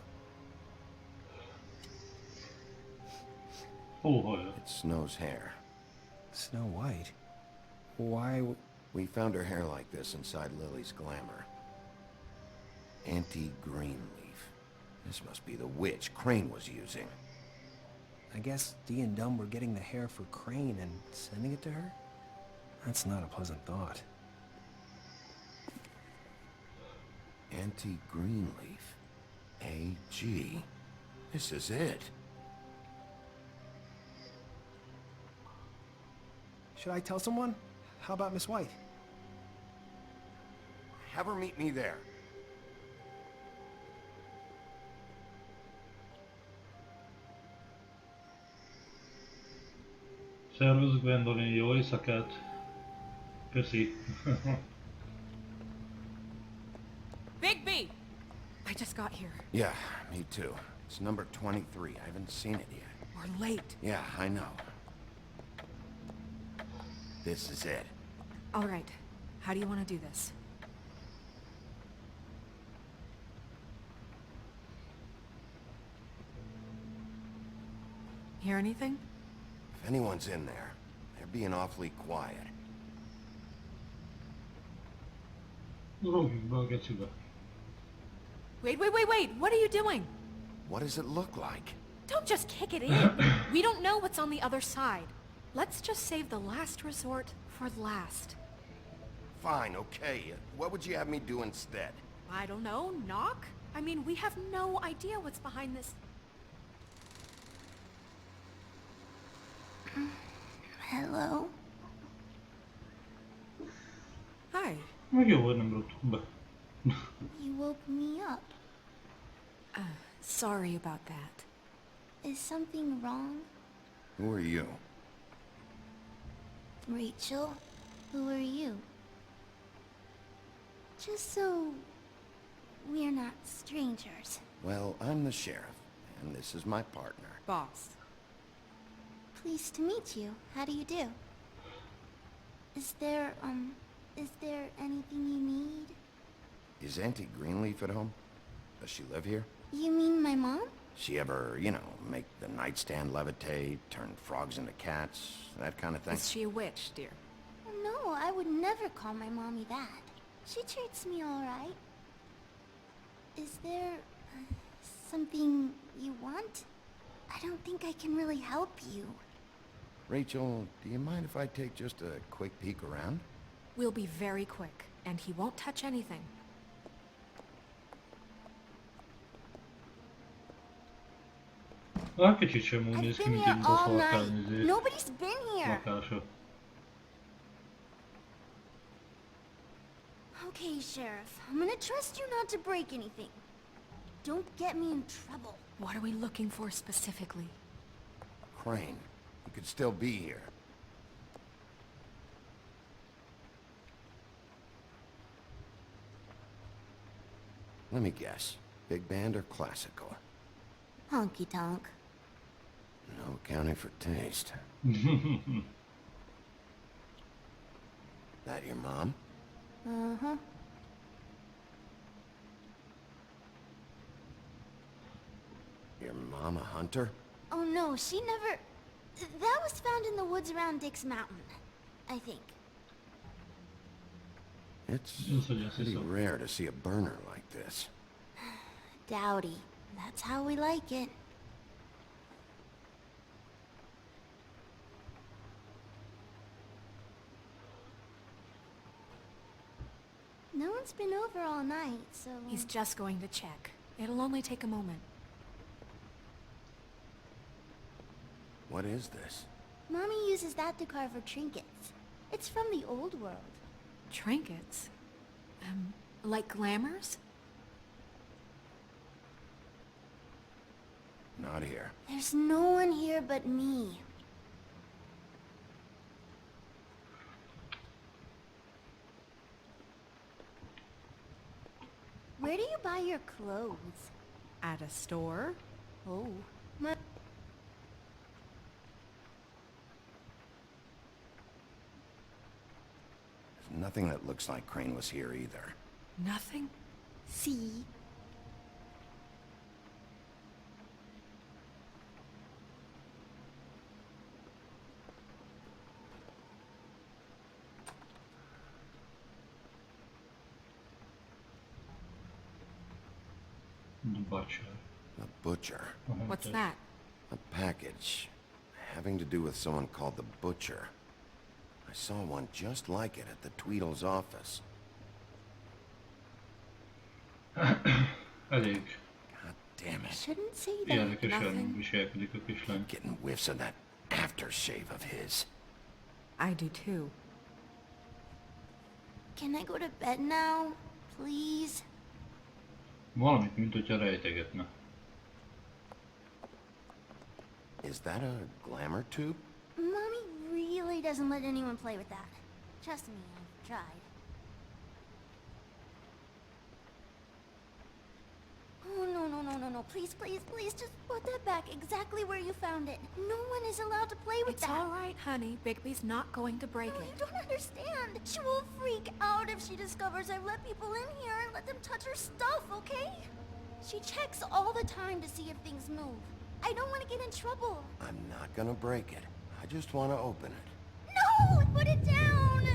Oh, ja. It's Snow's hair. Snow White? Why... We found her hair like this inside Lily's glamour. Anti-Greenleaf. This must be the witch Crane was using. I guess Dee and Dumb were getting the hair for Crane and sending it to her? That's not a pleasant thought. Anti-Greenleaf. AG. This is it. Should I tell someone? How about Miss White? Have her meet me there. Szervusz, Gwendolyn, jó éjszakát! Köszi! Bigby! I just got here. Yeah, me too. It's number 23. I haven't seen it yet. We're late. Yeah, I know. This is it. All right. How do you want to do this? Hear anything? If anyone's in there, they're being awfully quiet. Rúgjunk be a gecibe. Wait. What are you doing? What does it look like? Don't just kick it in. We don't know what's on the other side. Let's just save the last resort for last. Fine, okay. What would you have me do instead? I don't know, knock? I mean, we have no idea what's behind this. Hello? Hi. Meg jó, hogy nem rúgtunk be. You woke me up. Sorry about that. Is something wrong? Who are you? Rachel? Who are you? Just so we're not strangers. Well, I'm the sheriff, and this is my partner. Boss. Pleased to meet you. How do you do? Is there anything you need? Is Auntie Greenleaf at home? Does she live here? You mean my mom? She ever, you know, make the nightstand levitate, turn frogs into cats, that kind of thing? Is she a witch, dear? No, I would never call my mommy that. She treats me all right. Is there something you want? I don't think I can really help you. Rachel, do you mind if I take just a quick peek around? We'll be very quick, and he won't touch anything. Kicsit sem úgy néz ki, mint egy Nobody's been here. lakása. Okay, Sheriff. I'm gonna trust you not to break anything. Don't get me in trouble. What are we looking for specifically? Crane. He could still be here. Let me guess. Big band or classical? Honky-tonk. No accounting for taste. That your mom? Uh-huh. Your mom a hunter? Oh no, she never... That was found in the woods around Dick's Mountain, I think. It's pretty rare to see a burner like this. Dowdy. That's how we like it. No one's been over all night, so... He's just going to check. It'll only take a moment. What is this? Mommy uses that to carve her trinkets. It's from the old world. Trinkets? Like glamours? Not here. There's no one here but me. Where do you buy your clothes? At a store? Oh. There's nothing that looks like Crane was here either. Nothing? See? The butcher. A butcher. What's that? A package. Having to do with someone called the Butcher. I saw one just like it at the Tweedle's office. Elég. God damn it. Shouldn't say that. Érdekesen viselkedik a kislány. Getting whiffs of that aftershave of his. I do too. Can I go to bed now? Please? Valamit, mint hogyha rejtegetne. Is that a glamour tube? Mommy really doesn't let anyone play with that. Trust me, I've tried. Oh, no. Please, just put that back exactly where you found it. No one is allowed to play with that. It's all right, honey. Bigby's not going to break No, it. you don't understand. She will freak out if she discovers I've let people in here and let them touch her stuff, okay? She checks all the time to see if things move. I don't want to get in trouble. I'm not gonna break it. I just want to open it. No! Put it down!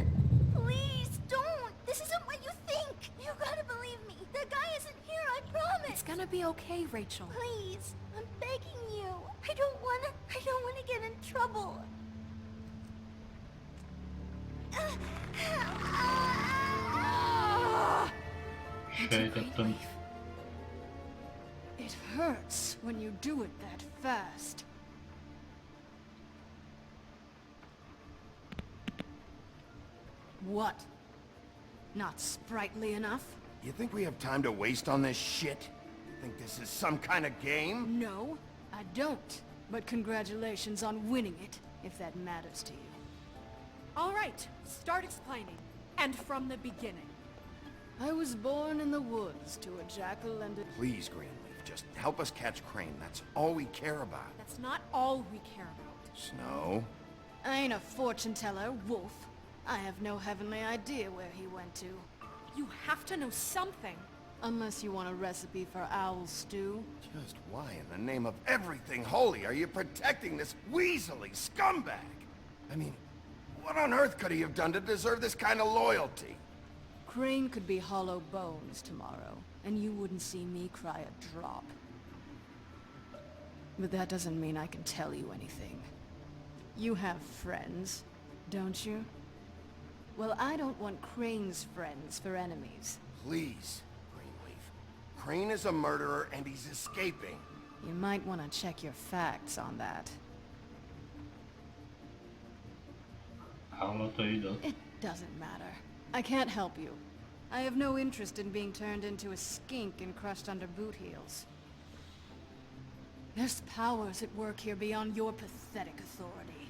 Please, don't! This isn't what you think! You gotta believe me. The guy isn't here, I promise! It's gonna be okay, Rachel. Please, I'm begging you. I don't wanna get in trouble. Sejtettem. It hurts when you do it that fast. What? Not sprightly enough? You think we have time to waste on this shit? You think this is some kind of game? No, I don't. But congratulations on winning it, if that matters to you. All right, start explaining. And from the beginning. I was born in the woods to a jackal and a... Please, Greenleaf, just help us catch Crane. That's all we care about. That's not all we care about. Snow? I ain't a fortune teller, Wolf. I have no heavenly idea where he went to. You have to know something. Unless you want a recipe for owl stew. Just why in the name of everything holy are you protecting this weaselly scumbag? I mean, what on earth could he have done to deserve this kind of loyalty? Crane could be hollow bones tomorrow, and you wouldn't see me cry a drop. But that doesn't mean I can tell you anything. You have friends, don't you? Well, I don't want Crane's friends for enemies. Please, Greenleaf. Crane is a murderer and he's escaping. You might want to check your facts on that. It doesn't matter. I can't help you. I have no interest in being turned into a skink and crushed under boot heels. There's powers at work here beyond your pathetic authority.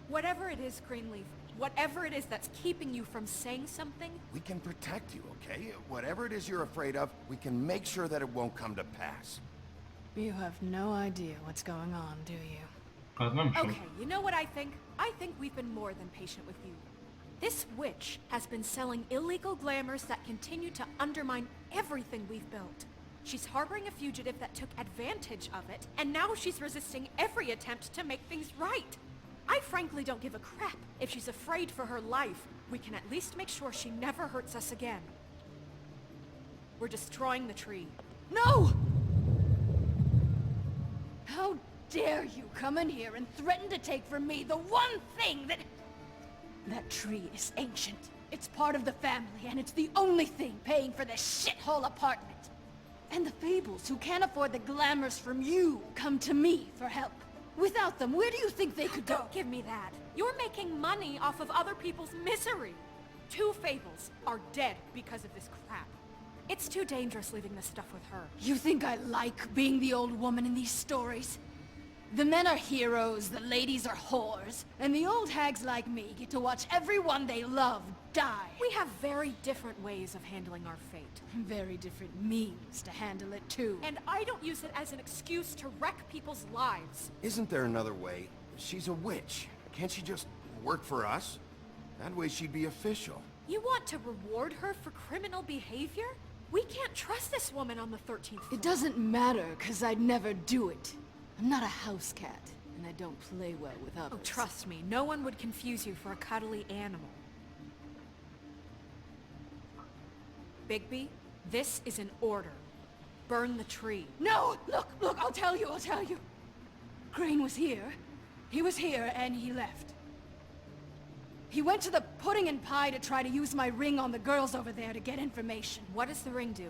Whatever it is, Greenleaf, whatever it is that's keeping you from saying something... We can protect you, okay? Whatever it is you're afraid of, we can make sure that it won't come to pass. You have no idea what's going on, do you? Okay, you know what I think? I think we've been more than patient with you. This witch has been selling illegal glamours that continue to undermine everything we've built. She's harboring a fugitive that took advantage of it, and now she's resisting every attempt to make things right. I frankly don't give a crap. If she's afraid for her life, we can at least make sure she never hurts us again. We're destroying the tree. No! How dare you come in here and threaten to take from me the one thing that... That tree is ancient. It's part of the family, and it's the only thing paying for this shithole apartment. And the Fables, who can't afford the glamours from you, come to me for help. Without them, where do you think they could go? Don't give me that. You're making money off of other people's misery. 2 Fables are dead because of this crap. It's too dangerous leaving this stuff with her. You think I like being the old woman in these stories? The men are heroes, the ladies are whores, and the old hags like me get to watch everyone they love die. We have very different ways of handling our fate. Very different means to handle it too. And I don't use it as an excuse to wreck people's lives. Isn't there another way? She's a witch. Can't she just work for us? That way she'd be official. You want to reward her for criminal behavior? We can't trust this woman on the 13th floor. It doesn't matter, because I'd never do it. I'm not a house cat, and I don't play well with others. Oh, trust me, no one would confuse you for a cuddly animal. Bigby, this is an order. Burn the tree. No! Look, I'll tell you. Crane was here. He was here, and he left. He went to the pudding and pie to try to use my ring on the girls over there to get information. What does the ring do?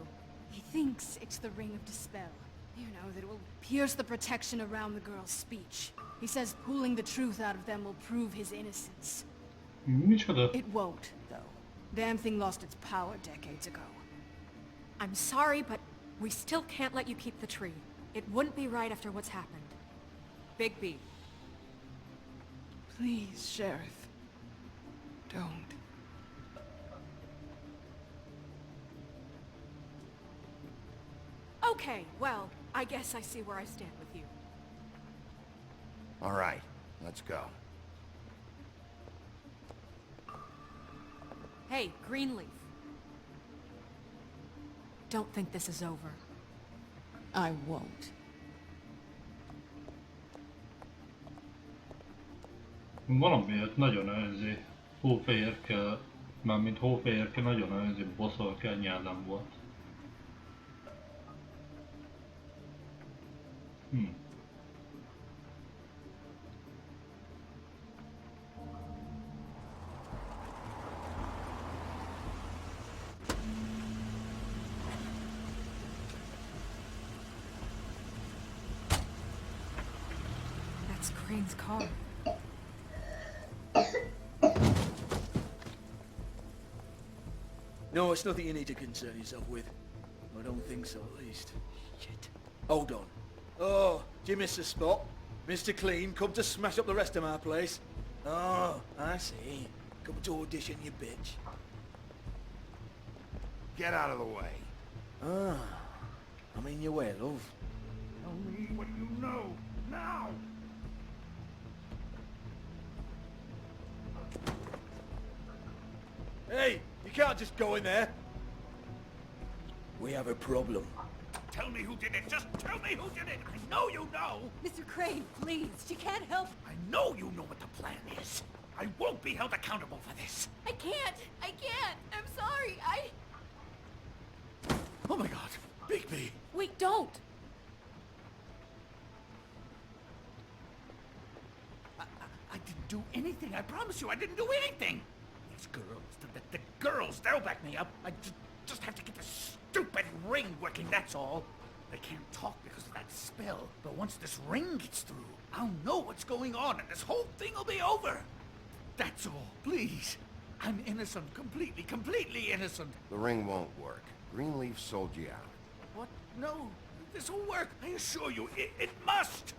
He thinks it's the ring of dispel. You know, that it will pierce the protection around the girl's speech. He says pulling the truth out of them will prove his innocence. Micsoda? It won't, though. Damn thing lost its power decades ago. I'm sorry, but we still can't let you keep the tree. It wouldn't be right after what's happened. Bigby. Please, Sheriff. Don't. Okay, well, I guess I see where I stand with you. All right, let's go. Hey, Greenleaf. Don't think this is over. I won't. Valamiért nagyon önzi. Hófehérke, mármint hófehérke nagyon önzi, boszorkány nyelem volt. That's Crane's car. No, it's nothing you need to concern yourself with. I don't think so, at least. Shit. Hold on. Oh, do you miss a spot? Mr. Clean, come to smash up the rest of my place. Oh, I see. Come to audition, you bitch. Get out of the way. Ah, I'm in your way, love. Tell me what you know, now! Hey, you can't just go in there. We have a problem. Tell me who did it. Just tell me who did it. I know you know. Mr. Crane, please. You can't help. I know you know what the plan is. I won't be held accountable for this. I can't. I'm sorry. Oh my god, Bigby. Wait, don't. I didn't do anything. I promise you, I didn't do anything. These girls, the girls, they'll back me up. I just have to get this stupid ring working, that's all. They can't talk because of that spell. But once this ring gets through, I'll know what's going on and this whole thing will be over. That's all, please. I'm innocent, completely innocent. The ring won't work. Greenleaf sold you out. What? No, this will work. I assure you, it must.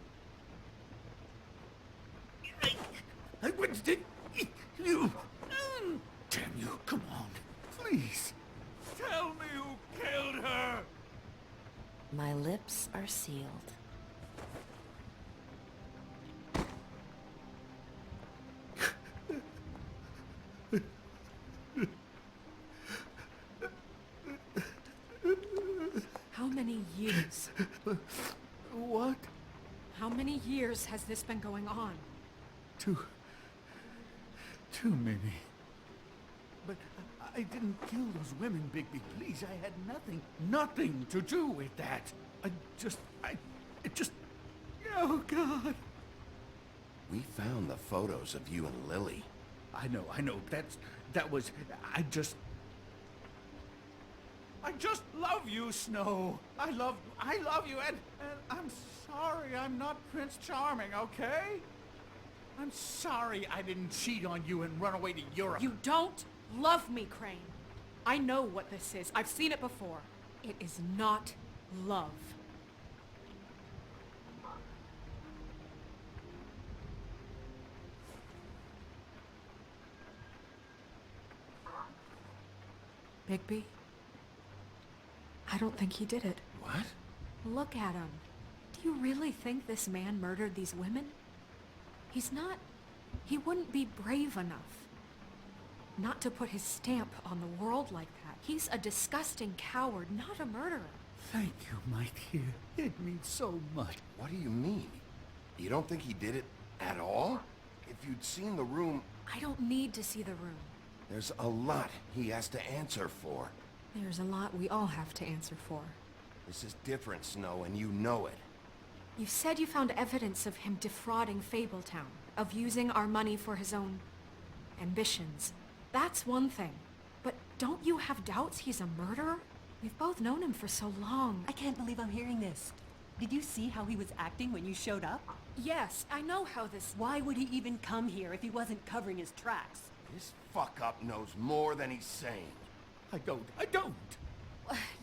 I wouldn't did you. Damn you, come on. Please. Tell me who killed her. My lips are sealed. How many many years? What? How many years has this been going on? Too many. But I didn't kill those women, Bigby. Please, I had nothing to do with that. Oh, God. We found the photos of you and Lily. I know. I just love you, Snow. I love you, and I'm sorry I'm not Prince Charming, okay? I'm sorry I didn't cheat on you and run away to Europe. You don't love me, Crane. I know what this is. I've seen it before. It is not love. Bigby? I don't think he did it. What? Look at him. Do you really think this man murdered these women? He wouldn't be brave enough not to put his stamp on the world like that. He's a disgusting coward, not a murderer. Thank you, my dear. It means so much. What do you mean? You don't think he did it at all? If you'd seen the room... I don't need to see the room. There's a lot he has to answer for. There's a lot we all have to answer for. This is different, Snow, and you know it. You said you found evidence of him defrauding Fabletown, of using our money for his own ambitions. That's one thing. But don't you have doubts he's a murderer? We've both known him for so long. I can't believe I'm hearing this. Did you see how he was acting when you showed up? Yes, I know how this... Why would he even come here if he wasn't covering his tracks? This fuck-up knows more than he's saying. I don't.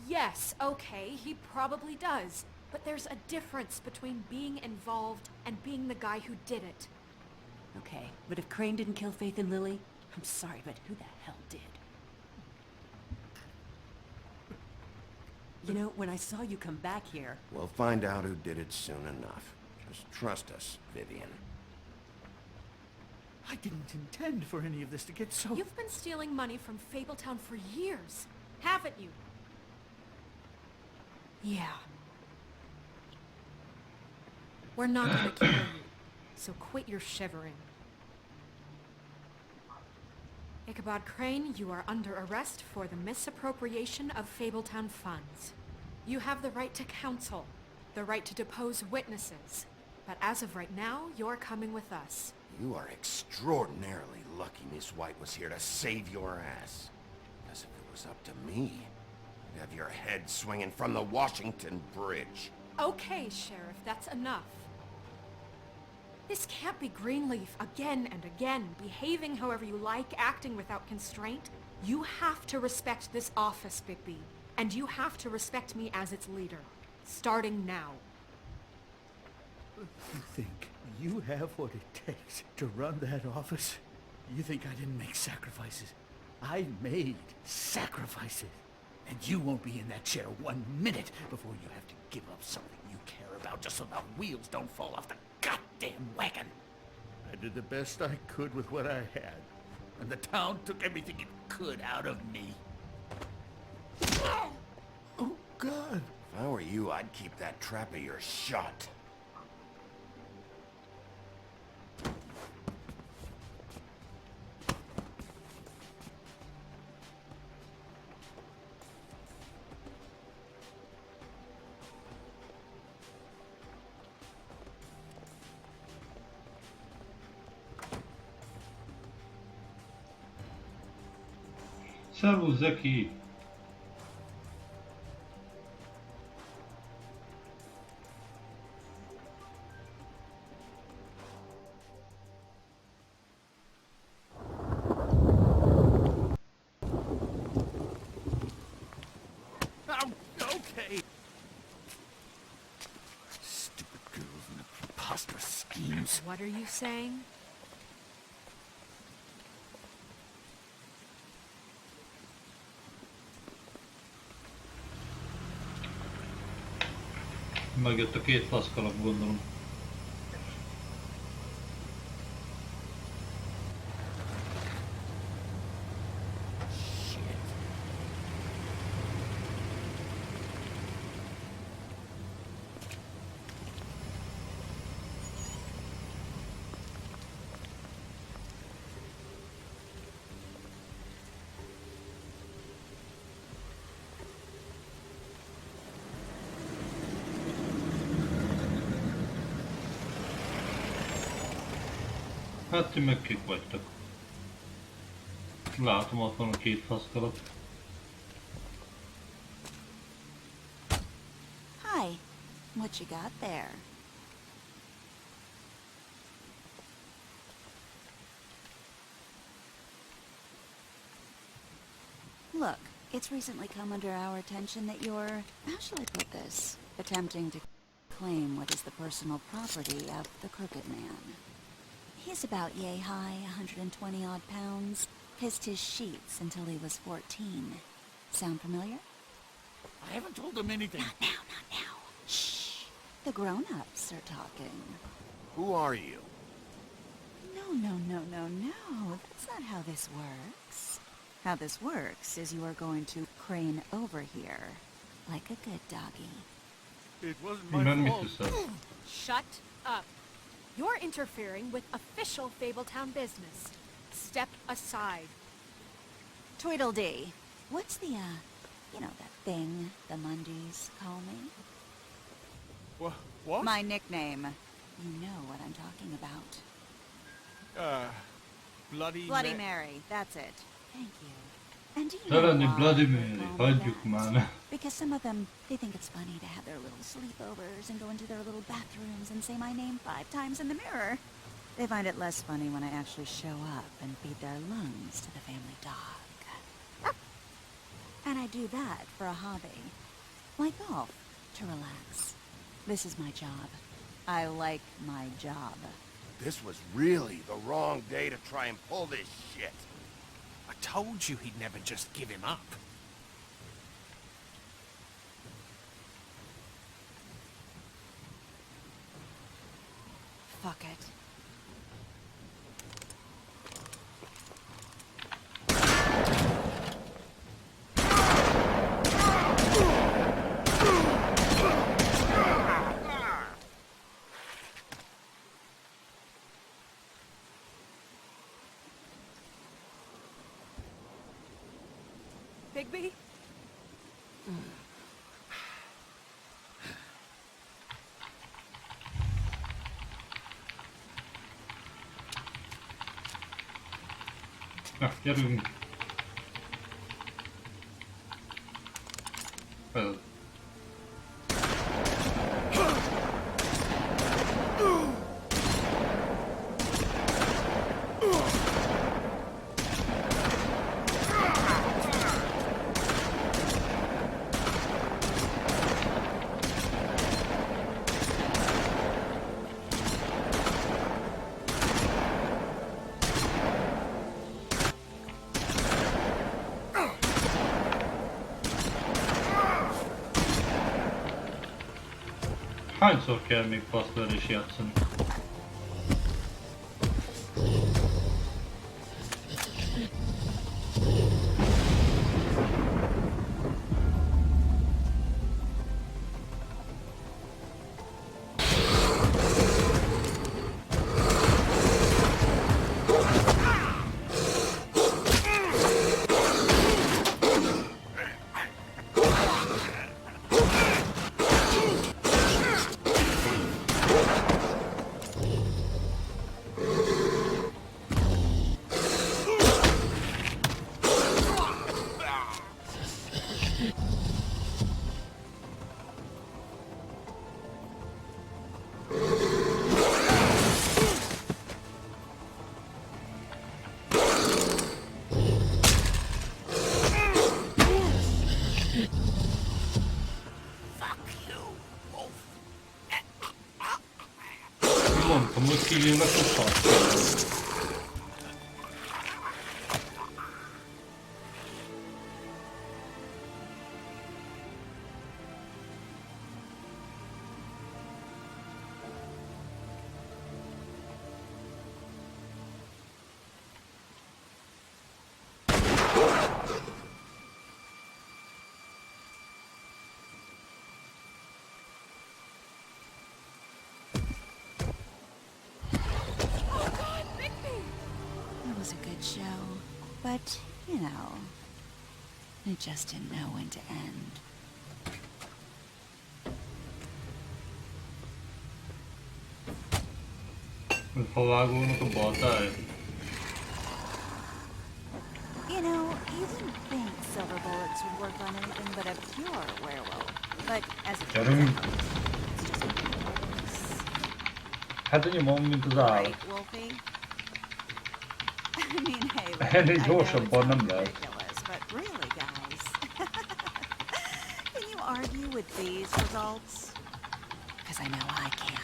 Yes, okay, he probably does. But there's a difference between being involved and being the guy who did it. Okay, but if Crane didn't kill Faith and Lily, I'm sorry, but who the hell did? You know, when I saw you come back here... We'll find out who did it soon enough. Just trust us, Vivian. I didn't intend for any of this to get so... You've been stealing money from Fabletown for years, haven't you? Yeah. We're not gonna kill you, so quit your shivering. Ichabod Crane, you are under arrest for the misappropriation of Fabletown funds. You have the right to counsel, the right to depose witnesses, but as of right now, you're coming with us. You are extraordinarily lucky Miss White was here to save your ass. Because if it was up to me, you'd have your head swinging from the Washington Bridge. Okay, Sheriff, that's enough. This can't be Greenleaf again and again, behaving however you like, acting without constraint. You have to respect this office, Bigby, and you have to respect me as its leader, starting now. You think you have what it takes to run that office? You think I didn't make sacrifices? I made sacrifices. And you won't be in that chair 1 minute before you have to give up something you care about just so the wheels don't fall off the goddamn wagon. I did the best I could with what I had. And the town took everything it could out of me. Oh, God. If I were you, I'd keep that trap of yours shut. Szervusz, Zeki! Okay. Stupid girls and their preposterous schemes. What are you saying? Megjött a két faszkalap, gondolom. Hát ti meg kik vagytok. Látom, ott van a két faszkalat. Hi. What you got there? Look, it's recently come under our attention that you're, how shall I put this, attempting to claim what is the personal property of the Crooked Man. He's about yay high, 120 odd pounds, pissed his sheets until he was 14. Sound familiar? I haven't told them anything. Not now. Shh. The grown-ups are talking. Who are you? No. That's not how this works. How this works is you are going to crane over here, like a good doggy. It wasn't my fault. Shut up. You're interfering with official Fabletown business. Step aside. Tweedledee. What's the, you know that thing the Mundies call me? What? My nickname. You know what I'm talking about. Bloody Mary. That's it. Thank you. And do you Tell know me why Bloody they Mary, call me hagyjuk that? már. Because some of them, they think it's funny to have their little sleepovers and go into their little bathrooms and say my name 5 times in the mirror. They find it less funny when I actually show up and feed their lungs to the family dog. And I do that for a hobby. Like golf, to relax. This is my job. I like my job. This was really the wrong day to try and pull this shit. I told you he'd never just give him up. Fuck it. Bigby? Na, gyerünk! Fel. Hányszor kell még faszverés játszani? Mondtam, hogy kívülnek a szart. Show, but, you know, it just didn't know when to end. Favágónak a baltája. You know, you wouldn't think silver bullets would work on anything but a pure werewolf. But as it turns Gyerünk! out, it's just Hát a nyomom, mint az állat. right, Wolfie? I mean, hey, look, Ennél I know it gyorsabban sounds nem lehet. ridiculous, but really, guys, can you argue with these results? Because I know I can't.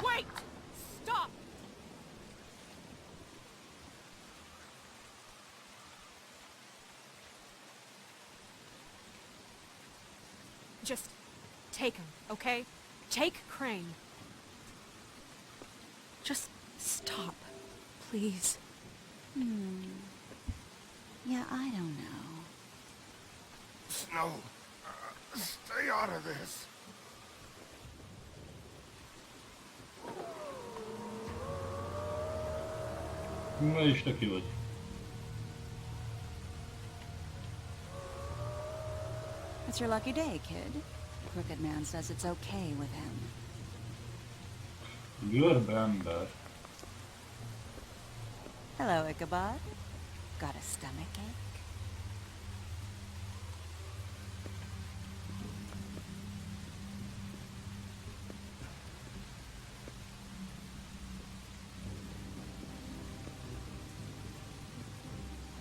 Wait! Stop! Just take him, okay? Take Crane. Just stop, please. Yeah, I don't know. Snow, stay out of this. Na is te ki vagy. It's your lucky day, kid. The Crooked Man says it's okay with him. Görbe ember. Hello, Ichabod. Got a stomachache?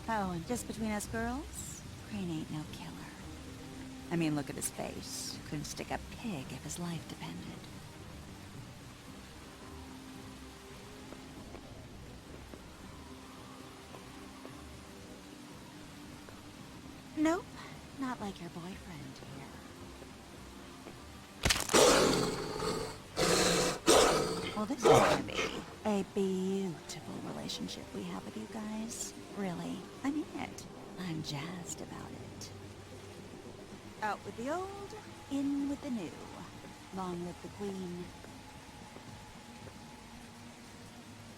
Oh, and just between us girls, Crane ain't no killer. I mean, look at his face. Couldn't stick a pig if his life depended. Nope, not like your boyfriend here. Well, this is gonna be a beautiful relationship we have with you guys. Really, I mean it. I'm jazzed about it. Out with the old, in with the new. Long live the Queen.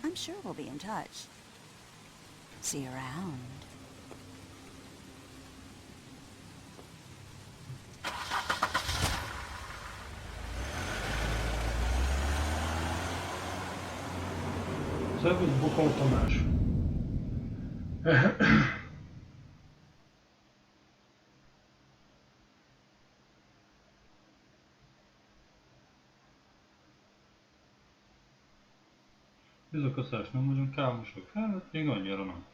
I'm sure we'll be in touch. See you around. Szervusz, Bokol Tamás. Ez a Kaszás, nem vagyunk kámosok? Hát még annyira nem.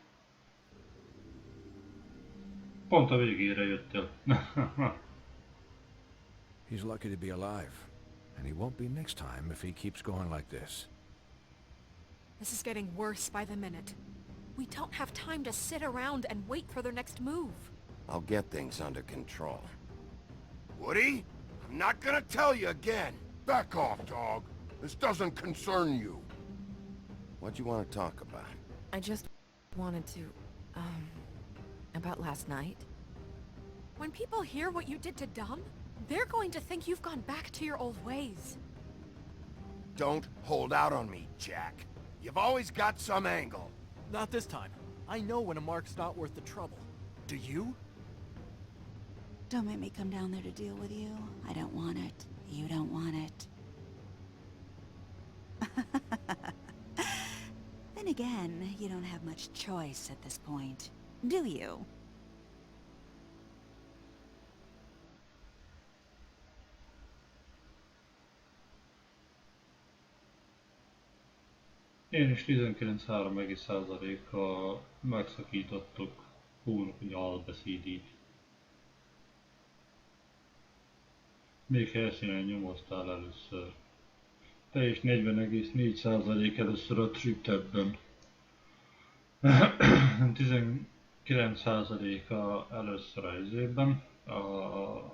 Pont a végére jöttél. He's lucky to be alive, and he won't be next time if he keeps going like this. This is getting worse by the minute. We don't have time to sit around and wait for their next move. I'll get things under control. Woody, I'm not gonna tell you again. Back off, dog. This doesn't concern you. What do you want to talk about? I just wanted to, about last night. When people hear what you did to Dom, they're going to think you've gone back to your old ways. Don't hold out on me, Jack. You've always got some angle. Not this time. I know when a mark's not worth the trouble. Do you? Don't make me come down there to deal with you. I don't want it. You don't want it. Then again, you don't have much choice at this point, do you? Én is 19,3%-kal megszakítottuk Húrnak ugye albeszédét. Még helyszínen nyomoztál először. Te is 40,4% először a Triptepben. 19%-a először az évben a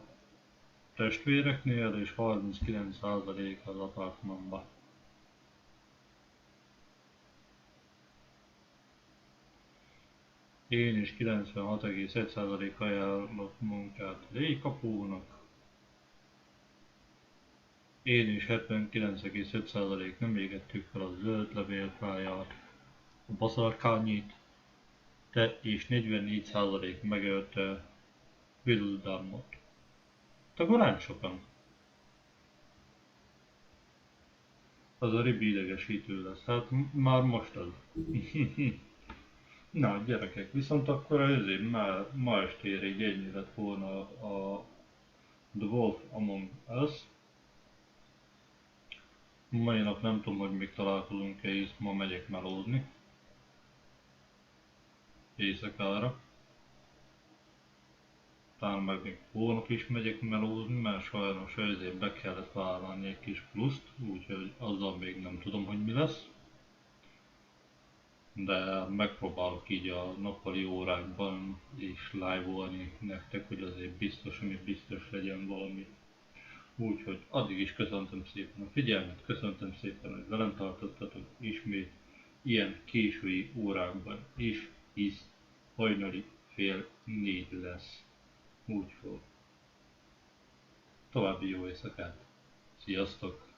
testvéreknél és 39% az apartmanban. Én is 96,1% ajánlott munkát légkapónak. Én is 79,5% nem égettük fel a zöld levélpályát, a baszarkányit, te és 44% megölte Wildammot. Akkor nem sokan. Az a ribi idegesítő lesz, hát már most az. Na gyerekek, viszont akkor ezért már ma estére így ennyi lett volna a The Wolf Among Us. Mai nap nem tudom, hogy még találkozunk-e, hisz ma megyek melózni. Éjszakára. Talán meg még holnap is megyek melózni, mert sajnos ezért be kellett vállalni egy kis pluszt, úgyhogy azzal még nem tudom, hogy mi lesz. De megpróbálok így a nappali órákban is live-olni nektek, hogy azért biztos, ami biztos legyen valami. Úgyhogy addig is köszöntöm szépen a figyelmet, köszöntöm szépen, hogy velem tartottatok ismét ilyen késői órákban is, hisz hajnali 3:30 lesz. Úgyhogy további jó éjszakát! Sziasztok!